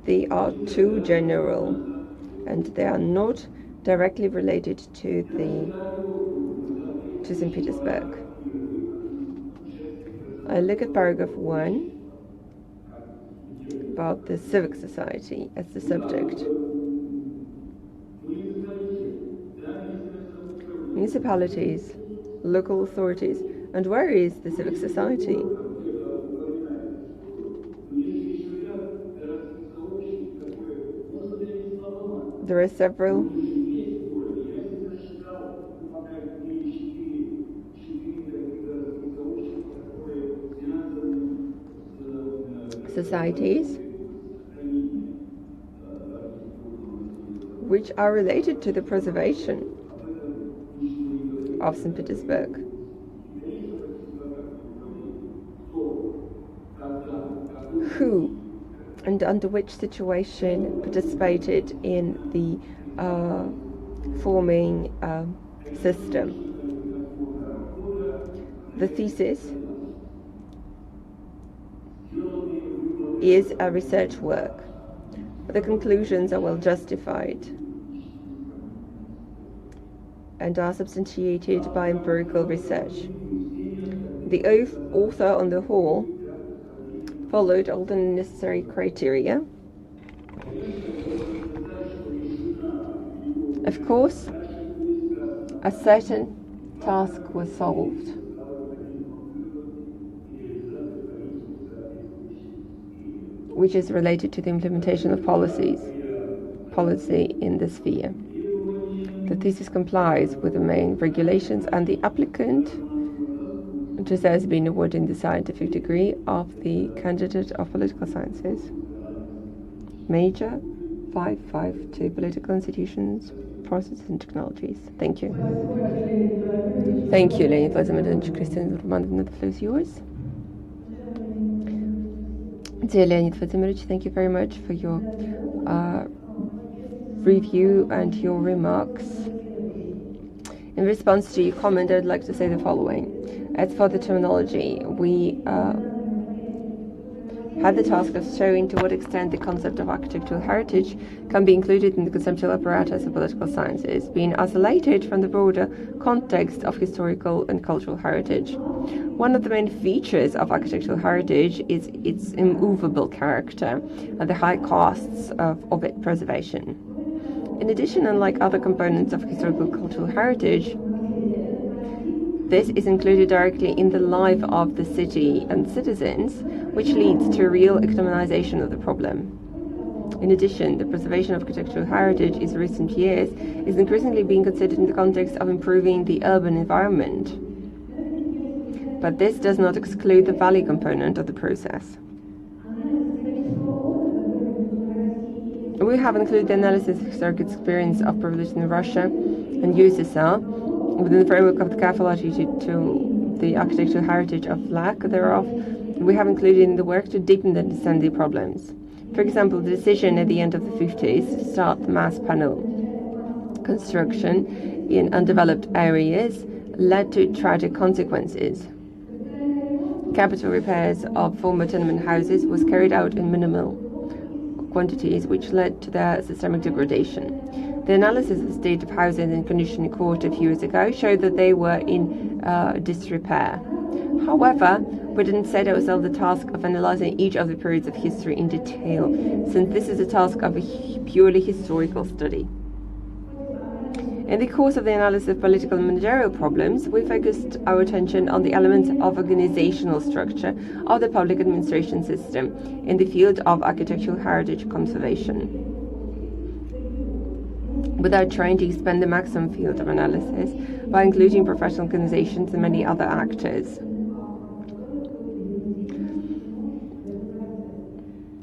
They are too general, and they are not directly related to St. Petersburg. I look at paragraph 1 about the civic society as the subject. Municipalities, local authorities, and where is the civic society? There are several societies which are related to the preservation of St. Petersburg. Who and under which situation participated in the forming system? The thesis is a research work. The conclusions are well justified and are substantiated by empirical research. The author, on the whole, followed all the necessary criteria. Of course, a certain task was solved. Which is related to the implementation of policy in the sphere. The thesis complies with the main regulations, and the applicant deserves being awarded the scientific degree of the candidate of political sciences. Major 552 Political Institutions, Processes and Technologies. Thank you. Thank you, Leonid Vladimirovich. Kristina, Romanovna, the floor is yours. Dear Leonid Vladimirovich, thank you very much for your review and your remarks. In response to your comment, I'd like to say the following. As for the terminology, we had the task of showing to what extent the concept of architectural heritage can be included in the conceptual apparatus of political sciences, being isolated from the broader context of historical and cultural heritage. One of the main features of architectural heritage is its immovable character and the high costs of its preservation. In addition, unlike other components of historical cultural heritage, This is included directly in the life of the city and citizens, which leads to a real economization of the problem. In addition, the preservation of architectural heritage in recent years is increasingly being considered in the context of improving the urban environment. But this does not exclude the value component of the process. We have included the analysis of historic experience of privilege in Russia and USSR within the framework of the careful attitude to the architectural heritage of lack thereof. We have included in the work to deepen the understanding of the problems. For example, the decision at the end of the 50s to start the mass panel construction in undeveloped areas led to tragic consequences. Capital repairs of former tenement houses was carried out in minimal quantities, which led to their systemic degradation. The analysis of the state of housing and condition in court a few years ago showed that they were in disrepair. However, we didn't set ourselves the task of analyzing each of the periods of history in detail, since this is a task of a purely historical study. In the course of the analysis of political and managerial problems, we focused our attention on the elements of organizational structure of the public administration system in the field of architectural heritage conservation. Without trying to expand the maximum field of analysis by including professional organizations and many other actors,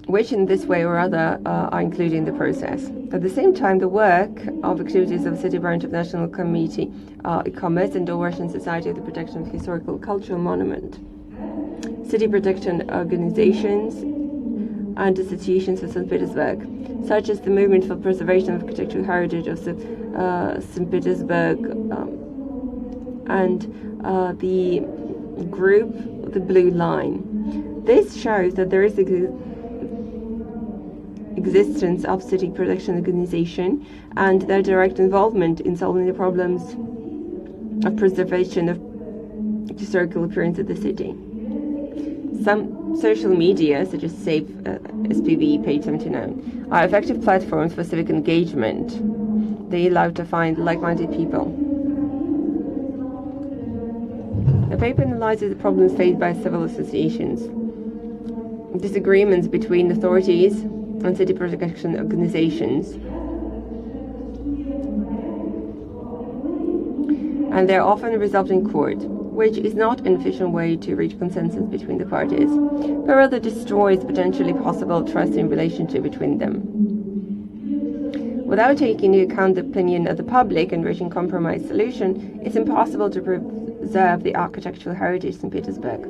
which in this way or other are included in the process. At the same time, the work of activities of the City Branch of National Committee, E-Commerce and All Russian Society of the Protection of Historical Cultural Monument, city protection organizations and institutions of St. Petersburg, such as the Movement for Preservation of Architectural Heritage of St. Petersburg and the group The Blue Line. This shows that there is existence of city protection organization and their direct involvement in solving the problems of preservation of historical appearance of the city. Some social media, such as Safe SPV, page 79, are effective platforms for civic engagement. They allow to find like-minded people. The paper analyzes the problems faced by civil associations, disagreements between authorities and city protection organizations, and they often resolved in court, which is not an efficient way to reach consensus between the parties, but rather destroys potentially possible trusting relationship between them. Without taking into account the opinion of the public and reaching compromise solution, it's impossible to preserve the architectural heritage in St. Petersburg.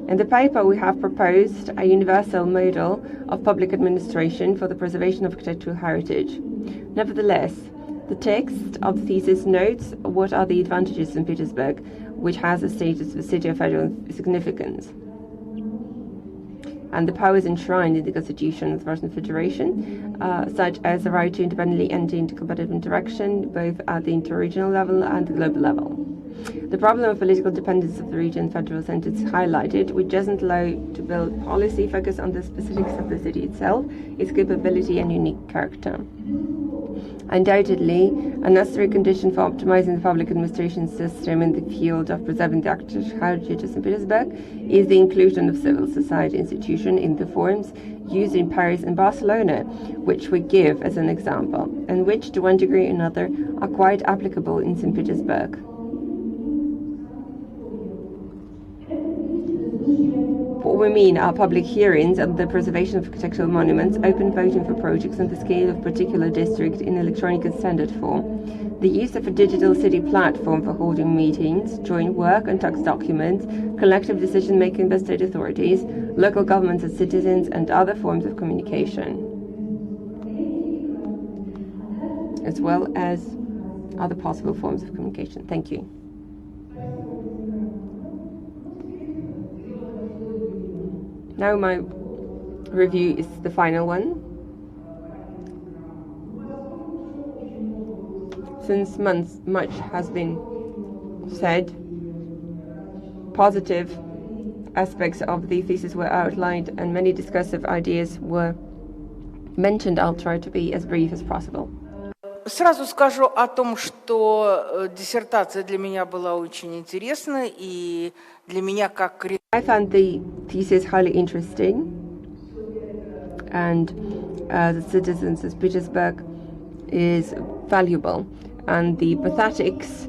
In the paper, we have proposed a universal model of public administration for the preservation of architectural heritage. Nevertheless, the text of the thesis notes what are the advantages in Petersburg, which has the status of a city of federal significance, and the powers enshrined in the Constitution of the Russian Federation, such as the right to independently enter into competitive interaction, both at the interregional level and the global level. The problem of political dependence of the region and federal centers is highlighted, which doesn't allow to build policy focused on the specifics of the city itself, its capability and unique character. Undoubtedly, a necessary condition for optimizing the public administration system in the field of preserving the architectural heritage of St. Petersburg is the inclusion of civil society institutions in the forms used in Paris and Barcelona, which we give as an example, and which, to one degree or another, are quite applicable in St. Petersburg. What we mean are public hearings on the preservation of architectural monuments, open voting for projects on the scale of particular district in electronic and standard form, the use of a digital city platform for holding meetings, joint work and tax documents, collective decision-making by state authorities, local governments and citizens, and other forms of communication, as well as other possible forms of communication. Thank you. Now my review is the final one. Since months, much has been said. Positive aspects of the thesis were outlined and many discursive ideas were mentioned. I'll try to be as brief as possible. Сразу скажу о том, что диссертация для меня была очень интересна, и для меня как I found the thesis highly interesting, and the citizens of Petersburg is valuable, and the pathetics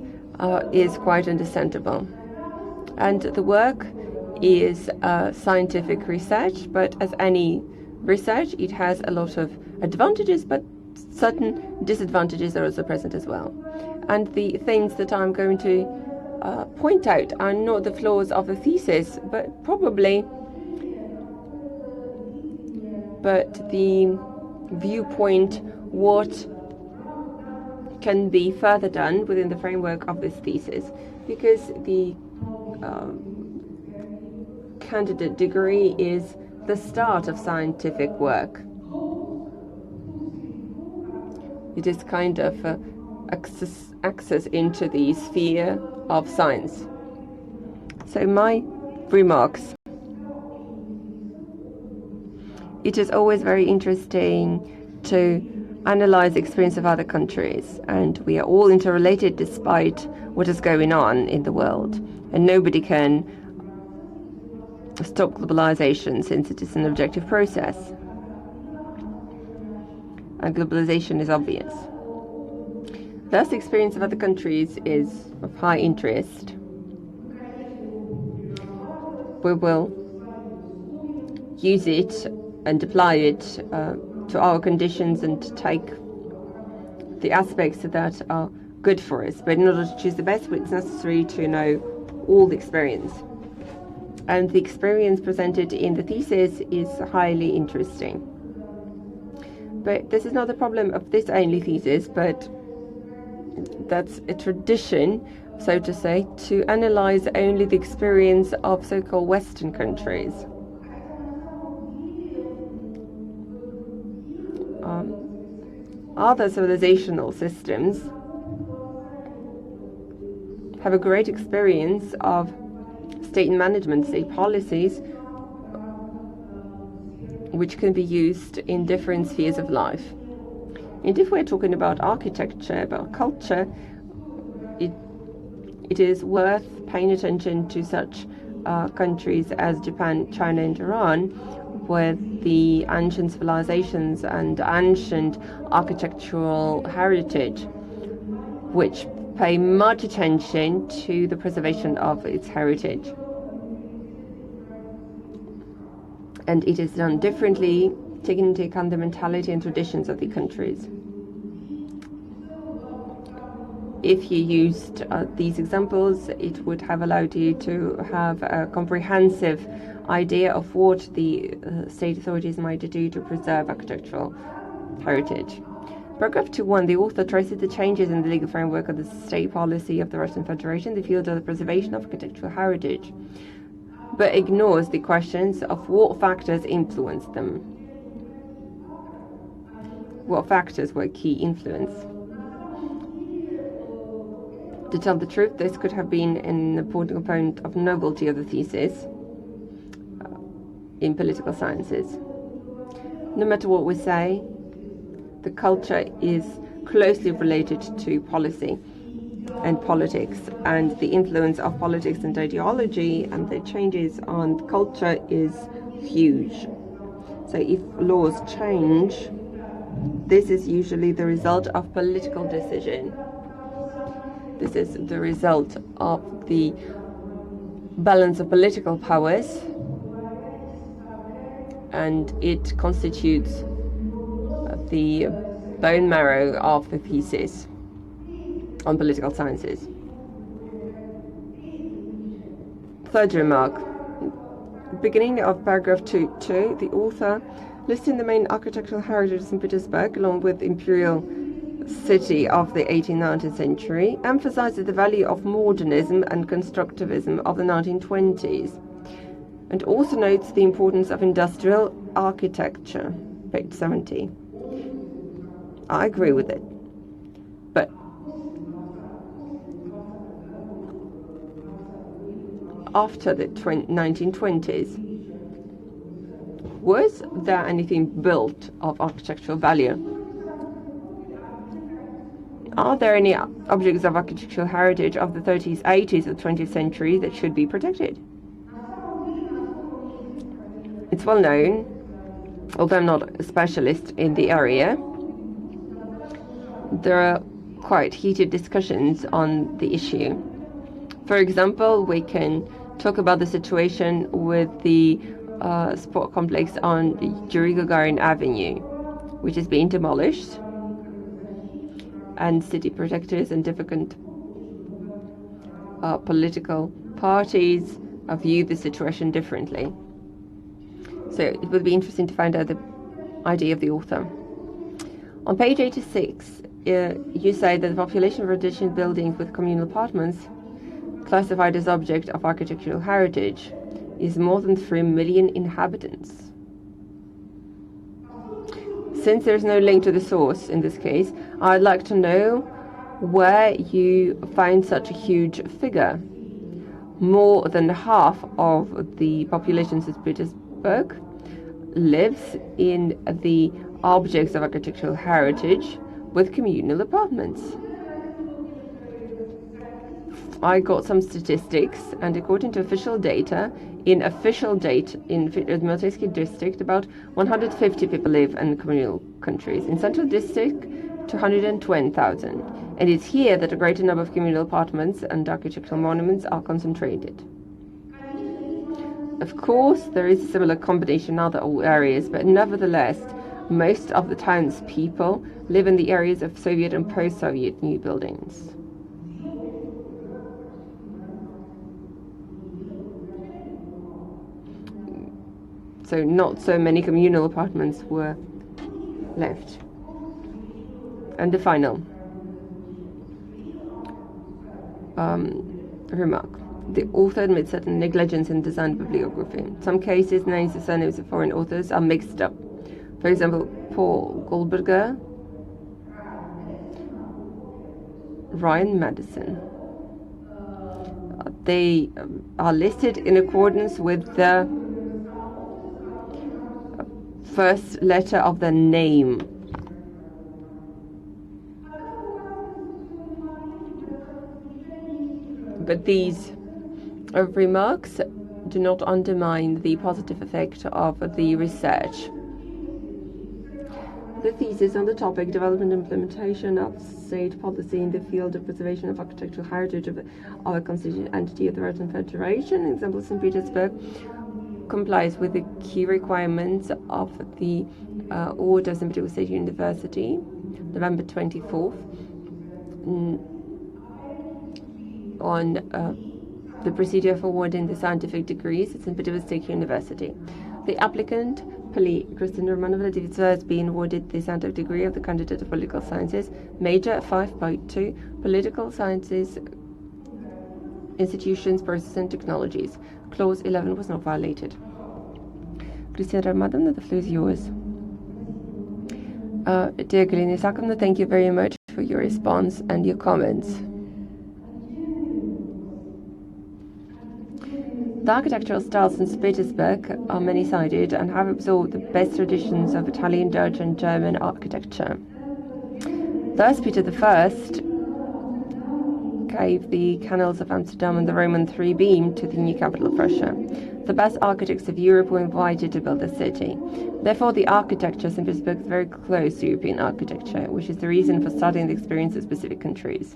is quite understandable. And the work is scientific research, but as any research, it has a lot of advantages, but certain disadvantages are also present as well. And the things that I'm going to point out are not the flaws of the thesis, but the viewpoint, what can be further done within the framework of this thesis, because the candidate degree is the start of scientific work. It is kind of access into the sphere of science. So my remarks. It is always very interesting to analyze the experience of other countries, and we are all interrelated despite what is going on in the world, and nobody can stop globalization since it is an objective process, and globalization is obvious. Thus, the experience of other countries is of high interest. We will use it and apply it to our conditions and take the aspects that are good for us. But in order to choose the best, it's necessary to know all the experience. And the experience presented in the thesis is highly interesting. But this is not the problem of this only thesis, but that's a tradition, so to say, to analyze only the experience of so-called Western countries. Other civilizational systems have a great experience of state management, state policies, which can be used in different spheres of life. And if we're talking about architecture, about culture, it is worth paying attention to such countries as Japan, China, and Iran, with the ancient civilizations and ancient architectural heritage, which pay much attention to the preservation of its heritage. And it is done differently, taking into account the mentality and traditions of the countries. If you used these examples, it would have allowed you to have a comprehensive idea of what the state authorities might do to preserve architectural heritage. Paragraph 2.1, the author traces the changes in the legal framework of the state policy of the Russian Federation in the field of the preservation of architectural heritage, but ignores the questions of what factors influenced them. What factors were key influence? To tell the truth, this could have been an important component of novelty of the thesis in political sciences. No matter what we say, the culture is closely related to policy and politics, and the influence of politics and ideology and the changes on culture is huge. So if laws change, this is usually the result of political decision. This is the result of the balance of political powers, and it constitutes the bone marrow of the thesis on political sciences. Third remark. Beginning of paragraph 2.2, the author listing the main architectural heritage of St. Petersburg along with imperial city of the 18th-19th century, emphasizes the value of modernism and constructivism of the 1920s, and also notes the importance of industrial architecture, page 70. I agree with it, but after the 1920s, was there anything built of architectural value? Are there any objects of architectural heritage of the 30s, 80s, or 20th century that should be protected? It's well known, although I'm not a specialist in the area, there are quite heated discussions on the issue. For example, we can talk about the situation with the sport complex on Yuri Gagarin Avenue, which is being demolished, and city protectors and different political parties view the situation differently. So it would be interesting to find out the idea of the author. On page 86, you say that the population of traditional buildings with communal apartments classified as object of architectural heritage is more than 3 million inhabitants. Since there's no link to the source in this case, I'd like to know where you find such a huge figure. More than half of the population of St. Petersburg lives in the objects of architectural heritage with communal apartments. I got some statistics, and according to official data, in Universitetskaya district, about 150 people live in communal countries. In central district, 220,000. And it's here that a greater number of communal apartments and architectural monuments are concentrated. Of course, there is a similar combination in other areas, but nevertheless, most of the townspeople live in the areas of Soviet and post-Soviet new buildings. So not so many communal apartments were left. And the final remark. The author admits certain negligence in design bibliography. In some cases, names and surnames of foreign authors are mixed up. For example, Paul Goldberger, Ryan Madison. They are listed in accordance with the first letter of the name. But these remarks do not undermine the positive effect of the research. The thesis on the topic, Development and Implementation of State Policy in the Field of Preservation of Architectural Heritage of a Constituent Entity of the Russian Federation, example Saint Petersburg, complies with the key requirements of the Order of Saint Petersburg State University, November 24th, on the procedure for awarding the scientific degrees at Saint Petersburg State University. The applicant, Paliy, Kristina, Romanovna, has been awarded the scientific degree of the candidate of political sciences, major 5.2, political sciences, institutions, processes and technologies. Clause 11 was not violated. Kristina Romanovna, the floor is yours. Dear Galina Isakovna, thank you very much for your response and your comments. The architectural styles in St. Petersburg are many-sided and have absorbed the best traditions of Italian, Dutch and German architecture. Thus, Peter I gave the canals of Amsterdam and the Roman three beam to the new capital of Russia. The best architects of Europe were invited to build the city. Therefore, the architecture of St. Petersburg is very close to European architecture, which is the reason for studying the experience of specific countries.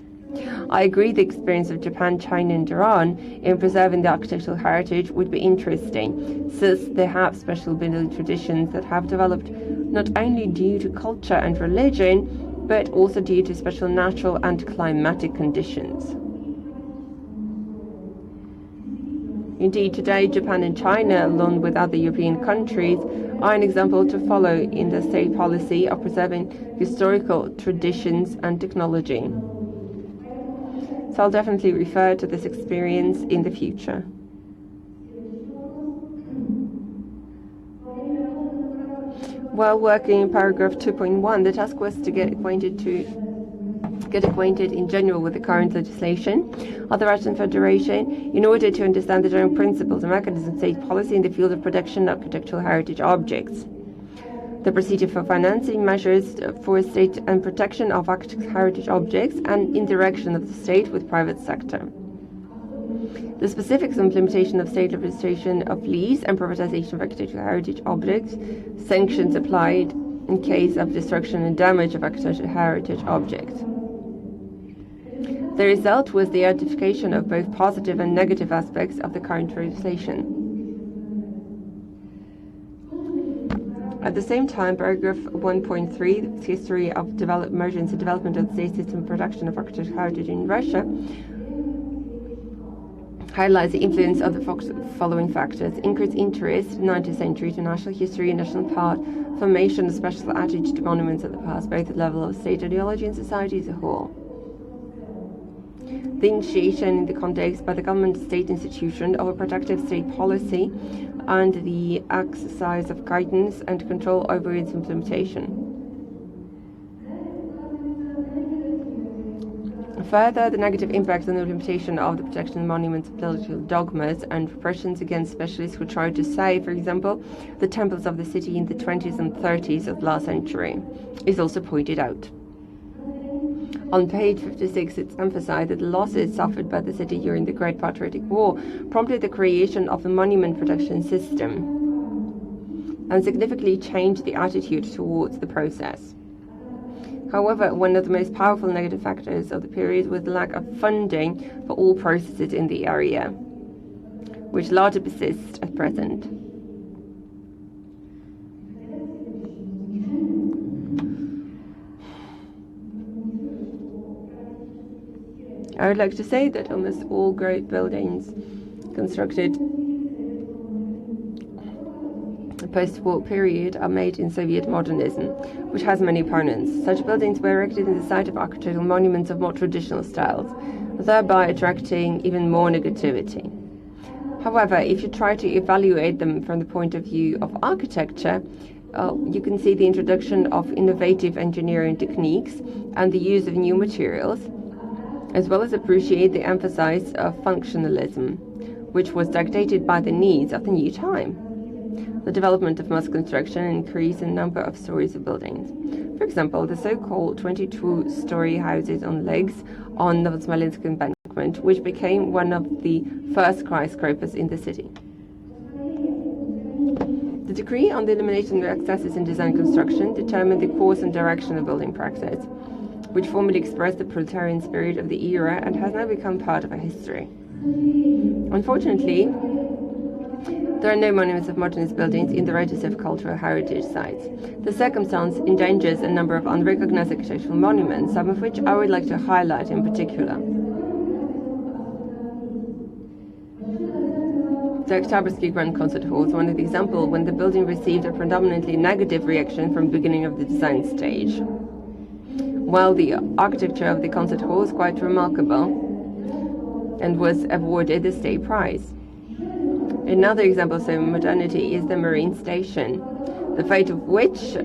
I agree the experience of Japan, China and Iran in preserving the architectural heritage would be interesting, since they have special building traditions that have developed not only due to culture and religion, but also due to special natural and climatic conditions. Indeed, today Japan and China, along with other European countries, are an example to follow in the state policy of preserving historical traditions and technology. So I'll definitely refer to this experience in the future. While working in paragraph 2.1, the task was to get acquainted in general with the current legislation of the Russian Federation in order to understand the general principles and mechanisms of state policy in the field of protection of architectural heritage objects. the procedure for financing measures for state and protection of architectural heritage objects, and interaction of the state with private sector. The specifics of implementation of state legislation of lease and privatization of architectural heritage objects, sanctions applied in case of destruction and damage of architectural heritage objects. The result was the identification of both positive and negative aspects of the current legislation. At the same time, paragraph 1.3, history of emergency development of the state system and production of architectural heritage in Russia, highlights the influence of the following factors: increased interest in 19th century to national history and national part, formation of special attitude to monuments of the past, both at the level of state ideology and society as a whole. The initiation in the context by the government state institution of a protective state policy and the exercise of guidance and control over its implementation. Further, the negative impact on the implementation of the protection of monuments, political dogmas, and repressions against specialists who tried to save, for example, the temples of the city in the 20s and 30s of the last century, is also pointed out. On page 56, it's emphasized that the losses suffered by the city during the Great Patriotic War prompted the creation of a monument protection system and significantly changed the attitude towards the process. However, one of the most powerful negative factors of the period was the lack of funding for all processes in the area, which largely persists at present. I would like to say that almost all great buildings constructed the post-war period are made in Soviet modernism, which has many opponents. Such buildings were erected in the site of architectural monuments of more traditional styles, thereby attracting even more negativity. However, if you try to evaluate them from the point of view of architecture, you can see the introduction of innovative engineering techniques and the use of new materials, as well as appreciate the emphasis of functionalism, which was dictated by the needs of the new time. The development of mass construction increased the number of stories of buildings. For example, the so-called 22-story houses on legs on Novosmolensk embankment, which became one of the first skyscrapers in the city. The decree on the elimination of excesses in design construction determined the course and direction of building practice, which formally expressed the proletarian spirit of the era and has now become part of our history. Unfortunately, there are no monuments of modernist buildings in the register of cultural heritage sites. The circumstance endangers a number of unrecognized architectural monuments, some of which I would like to highlight in particular. The Oktyabrski Grand Concert Hall is one of the examples when the building received a predominantly negative reaction from the beginning of the design stage, while the architecture of the concert hall is quite remarkable and was awarded the State Prize. Another example of modernity is the Marine Station, the fate of which,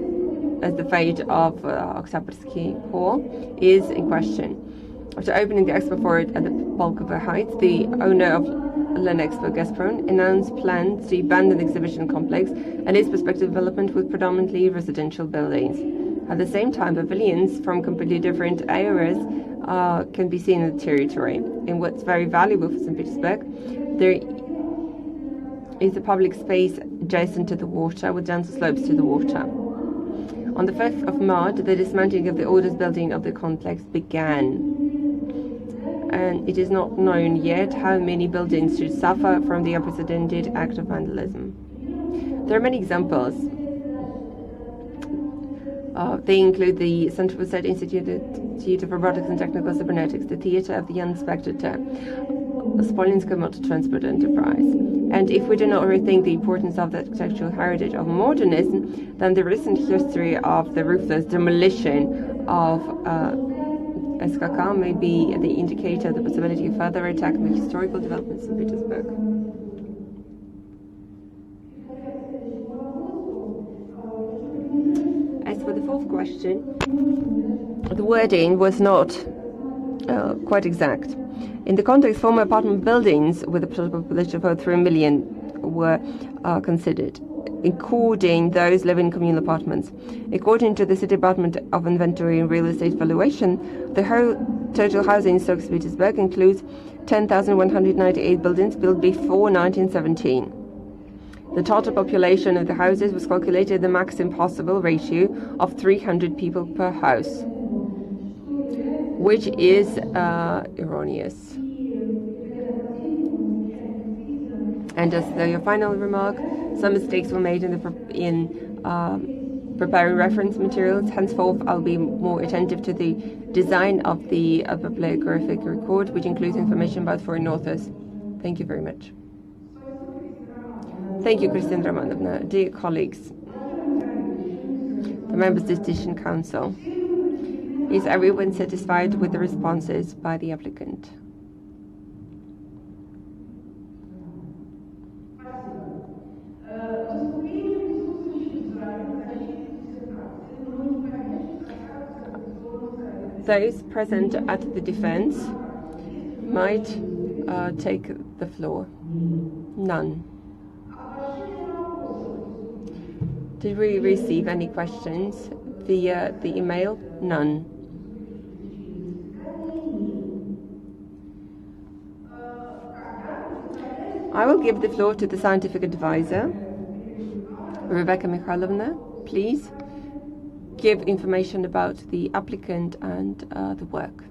as the fate of Oktyabrski Hall, is in question. After opening the expo for it at the Polkovo Heights, the owner of Lenexpo Gazprom announced plans to abandon the exhibition complex and its prospective development with predominantly residential buildings. At the same time, pavilions from completely different areas can be seen in the territory. And what's very valuable for St. Petersburg, there is a public space adjacent to the water with gentle slopes to the water. On the 5th of March, the dismantling of the oldest building of the complex began. And it is not known yet how many buildings should suffer from the unprecedented act of vandalism. There are many examples. They include the Center for State Institute of Robotics and Technical Cybernetics, the Theatre of the Young Spectator, Smolensk Motor Transport Enterprise. And if we do not rethink the importance of the architectural heritage of modernism, then the recent history of the ruthless demolition of SKK may be the indicator of the possibility of further attack on the historical developments in Petersburg. As for the fourth question, the wording was not quite exact. In the context, former apartment buildings with a total population of about 3 million were considered. including those living in communal apartments. According to the City Department of Inventory and Real Estate Valuation, the whole total housing in Saint Petersburg includes 10,198 buildings built before 1917. The total population of the houses was calculated at the maximum possible ratio of 300 people per house, which is erroneous. And as your final remark, some mistakes were made in preparing reference materials. Henceforth, I'll be more attentive to the design of the bibliographic record, which includes information about foreign authors. Thank you very much. Thank you, Kristina Romanovna. Dear colleagues, the members of the Dissertation Council, is everyone satisfied with the responses by the applicant? Those present at the defense might take the floor. None. Did we receive any questions via the email? None. I will give the floor to the scientific advisor, Rebecca Mikhailovna. Please give information about the applicant and the work.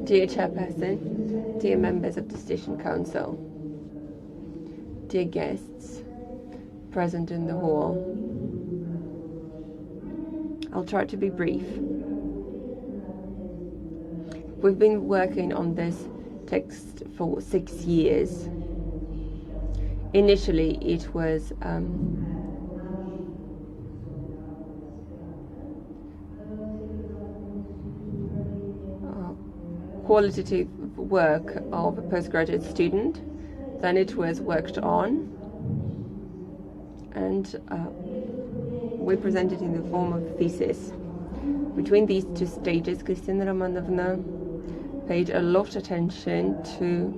Dear Chairperson, dear members of the Dissertation Council, dear guests present in the hall, I'll try to be brief. We've been working on this text for 6 years. Initially, it was qualitative work of a postgraduate student. Then it was worked on, and we presented in the form of a thesis. Between these two stages, Kristina Romanovna paid a lot of attention to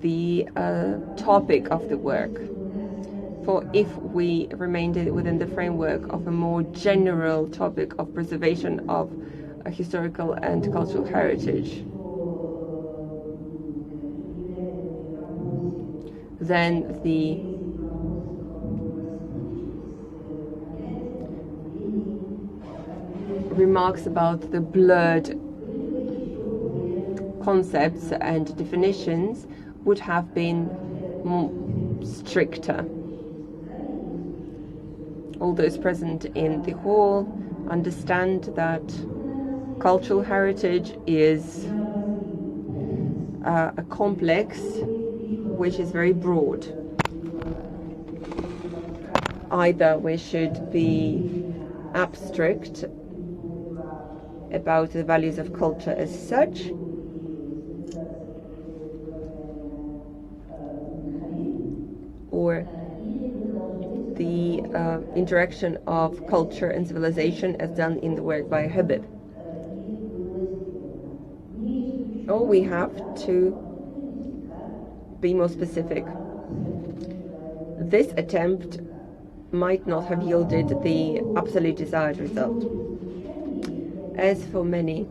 the topic of the work. For if we remained within the framework of a more general topic of preservation of a historical and cultural heritage, then the remarks about the blurred concepts and definitions would have been more stricter. All those present in the hall understand that cultural heritage is a complex which is very broad. Either we should be abstract about the values of culture as such, or the interaction of culture and civilization as done in the work by Habib. Or we have to be more specific. This attempt might not have yielded the absolute desired result. As for many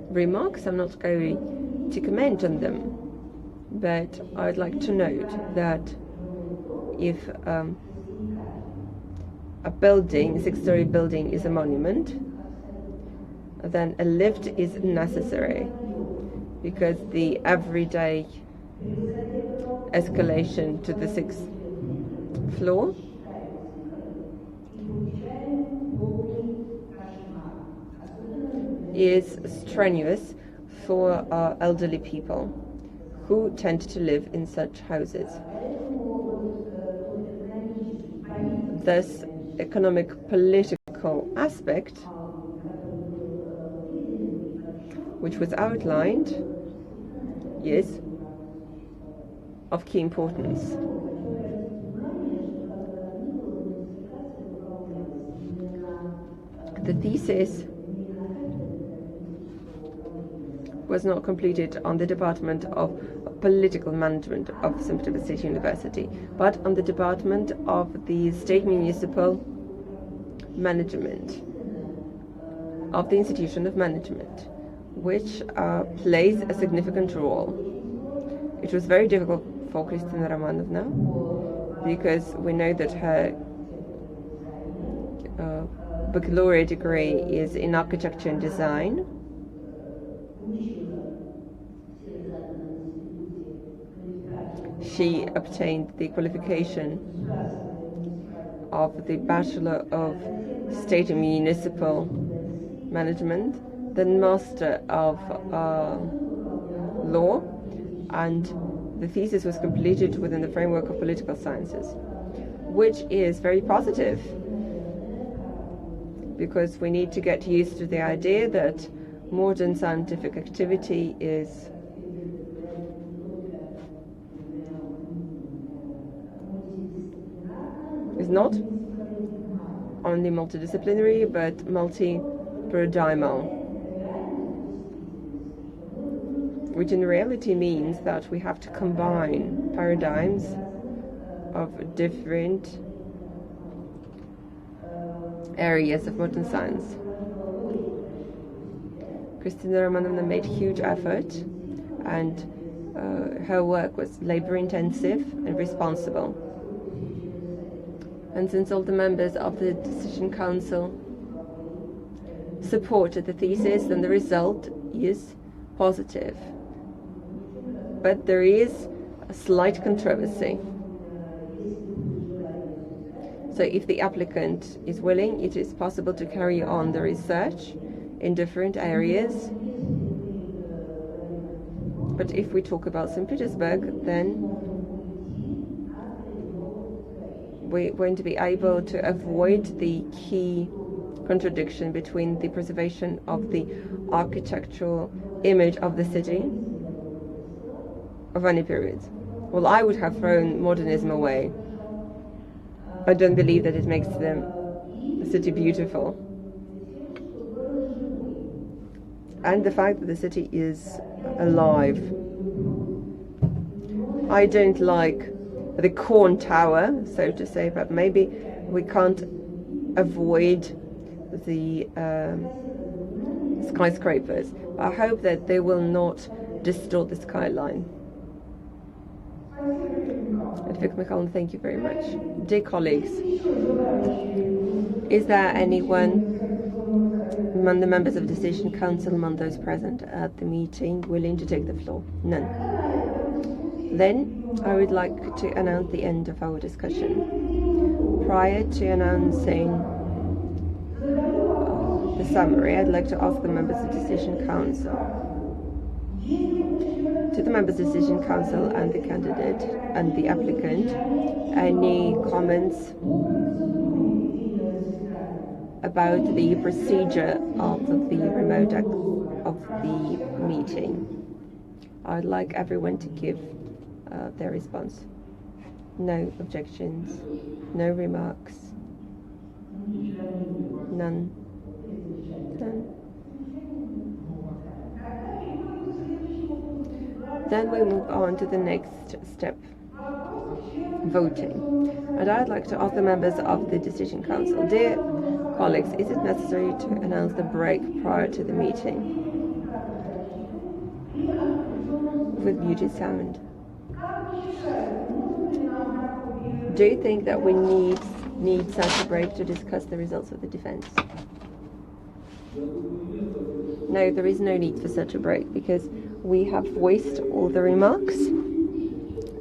remarks, I'm not going to comment on them, but I'd like to note that if a building, a 6-story building, is a monument, then a lift is necessary, because the everyday escalation to the 6th floor is strenuous for elderly people who tend to live in such houses. Thus, economic political aspect, which was outlined, is of key importance. The thesis was not completed on the Department of Political Management of St. Petersburg State University, but on the Department of the State Municipal Management of the Institution of Management, which plays a significant role. It was very difficult for Kristina Romanovna because we know that her baccalaureate degree is in architecture and design. She obtained the qualification of the Bachelor of State and Municipal Management, the Master of Law, and the thesis was completed within the framework of political sciences, which is very positive because we need to get used to the idea that modern scientific activity is not only multidisciplinary but multi-paradigmal, which in reality means that we have to combine paradigms of different areas of modern science. Kristina Romanovna made huge effort, and her work was labor-intensive and responsible. And since all the members of the Decision Council supported the thesis, then the result is positive. But there is a slight controversy. So if the applicant is willing, it is possible to carry on the research in different areas. But if we talk about St. Petersburg, then we're going to be able to avoid the key contradiction between the preservation of the architectural image of the city of any period. Well, I would have thrown modernism away. I don't believe that it makes the city beautiful. And the fact that the city is alive. I don't like the corn tower, so to say, but maybe we can't avoid the skyscrapers. I hope that they will not distort the skyline. Thank you very much. Dear colleagues, is there anyone among the members of the Decision Council, among those present at the meeting, willing to take the floor? None. Then I would like to announce the end of our discussion. Prior to announcing the summary, I'd like to ask the members of the Decision Council, to the members of the Decision Council and the candidate and the applicant, any comments about the procedure of the remote of the meeting? I'd like everyone to give their response. No objections, no remarks, none. Then we move on to the next step, voting. And I'd like to ask the members of the Decision Council, dear colleagues, is it necessary to announce the break prior to the meeting? With muted sound. Do you think that we need such a break to discuss the results of the defense? No, there is no need for such a break because we have voiced all the remarks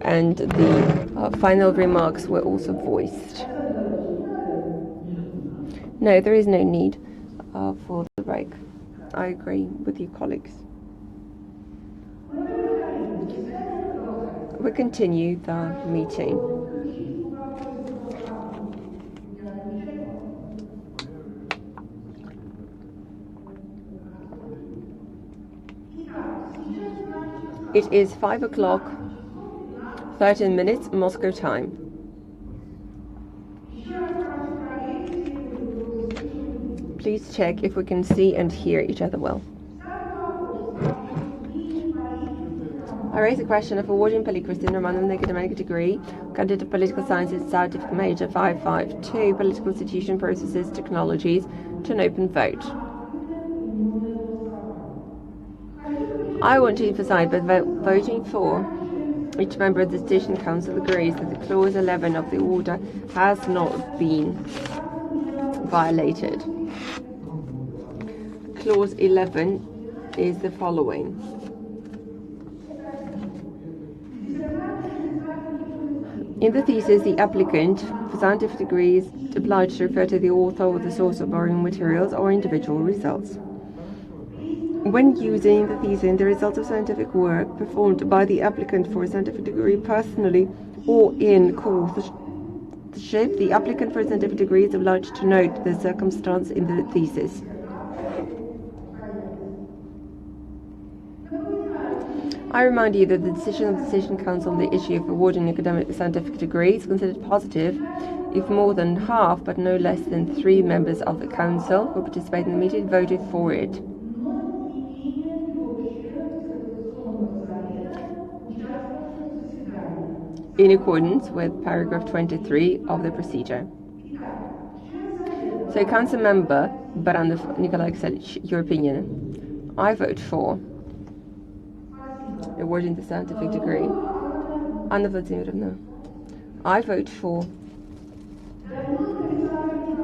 and the final remarks were also voiced. No, there is no need for the break. I agree with you, colleagues. We continue the meeting. It is 5 o'clock, 13 minutes, Moscow time. Please check if we can see and hear each other well. I raise the question of awarding Paliy Kristina Romanovna academic degree, candidate of political sciences, scientific major 552, political institution processes, technologies, to an open vote. I want to emphasize that voting for, each member of the Dissertation Council agrees that the Clause 11 of the order has not been violated. Clause 11 is the following. In the thesis, the applicant for scientific degrees is obliged to refer to the author or the source of borrowing materials or individual results. When using the thesis, the results of scientific work performed by the applicant for a scientific degree personally or in co-authorship, the applicant for a scientific degree is obliged to note the circumstance in the thesis. I remind you that the decision of the Dissertation Council on the issue of awarding academic scientific degree is considered positive if more than half, but no less than 3 members of the Council who participate in the meeting voted for it. In accordance with paragraph 23 of the procedure. So, Council Member Baranov Nikolai Alexeyevich, your opinion. I vote for awarding the scientific degree. Anna Vladimirovna. I vote for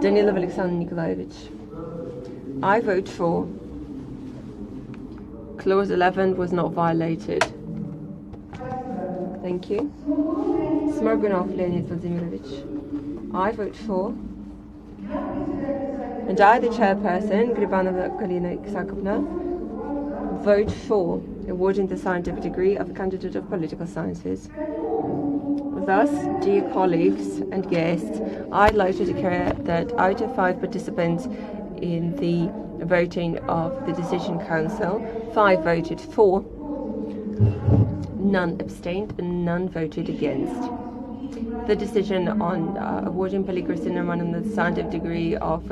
Danilov Alexander Nikolaevich. I vote for Clause 11 was not violated. Thank you. Smorgonov Leonid Vladimirovich. I vote for. And I, the chairperson, Gribanova Kalina Isakovna, vote for awarding the scientific degree of candidate of political sciences. Thus, dear colleagues and guests, I'd like to declare that out of 5 participants in the voting of the Decision Council, 5 voted for, none abstained, and none voted against. The decision on awarding Paliy Kristina Romanovna the scientific degree of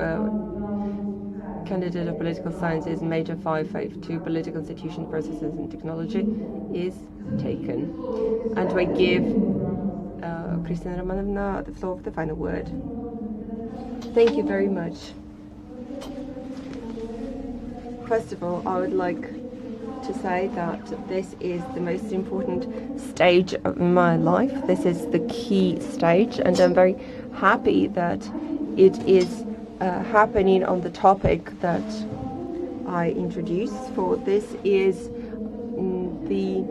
candidate of political sciences, major 552, political institution, processes and technology, is taken. And I give Kristina Romanovna the floor for the final word. Thank you very much. First of all, I would like to say that this is the most important stage of my life. This is the key stage, and I'm very happy that it is happening on the topic that I introduced. For this is the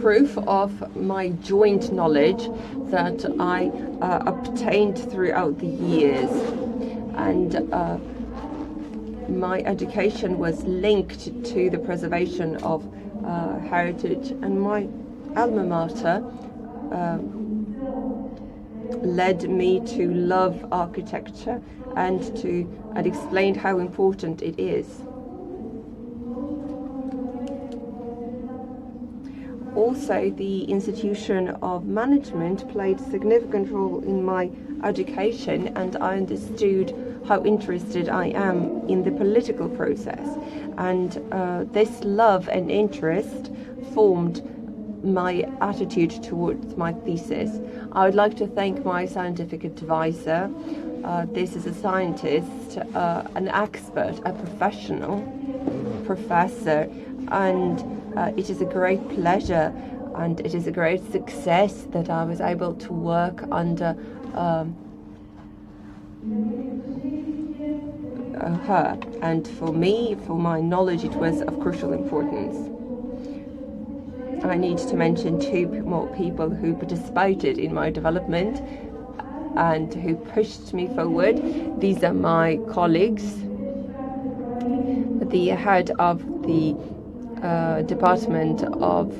proof of my joint knowledge that I obtained throughout the years, and my education was linked to the preservation of heritage, and my alma mater led me to love architecture and explained how important it is. Also, the institution of management played a significant role in my education, and I understood how interested I am in the political process. And this love and interest formed my attitude towards my thesis. I would like to thank my scientific advisor. This is a scientist, an expert, a professional, professor, and it is a great pleasure and it is a great success that I was able to work under her. And for me, for my knowledge, it was of crucial importance. I need to mention 2 more people who participated in my development and who pushed me forward. These are my colleagues, the head of the Department of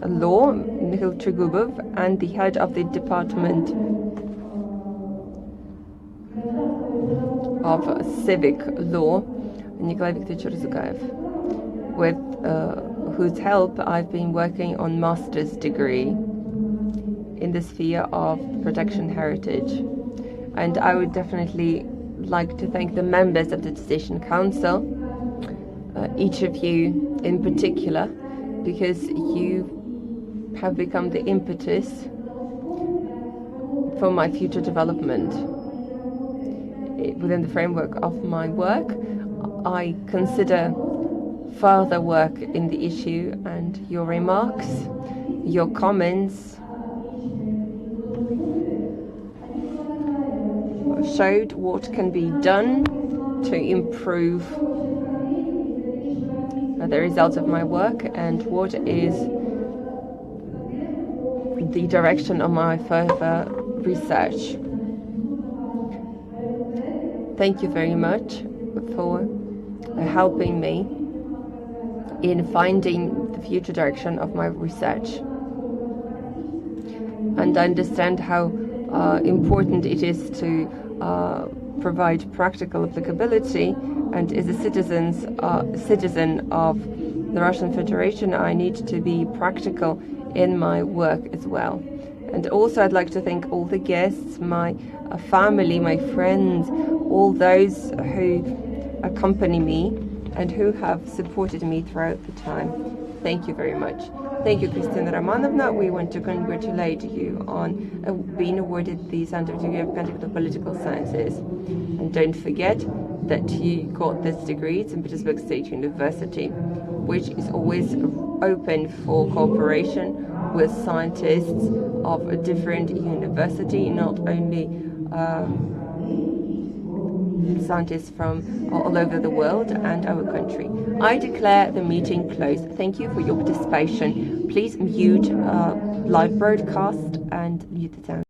Law, Mikhail Trigubov, and the head of the Department of Civic Law, Nikolai Viktorovich Zukayev, with whose help I've been working on master's degree in the sphere of protection heritage. And I would definitely like to thank the members of the Decision Council. Each of you in particular, because you have become the impetus for my future development. Within the framework of my work, I consider further work in the issue, and your remarks, your comments showed what can be done to improve the results of my work and what is the direction of my further research. Thank you very much for helping me in finding the future direction of my research. And I understand how important it is to provide practical applicability, and as a citizen of the Russian Federation, I need to be practical in my work as well. And also I'd like to thank all the guests, my family, my friends, all those who accompany me and who have supported me throughout the time. Thank you very much. Thank you, Kristina Romanovna. We want to congratulate you on being awarded the Scientific of Constituent Political Sciences. And don't forget that you got this degree at Saint Petersburg State University, which is always open for cooperation with scientists of a different university, not only scientists from all over the world and our country. I declare the meeting closed. Thank you for your participation. Please mute live broadcast and mute the sound.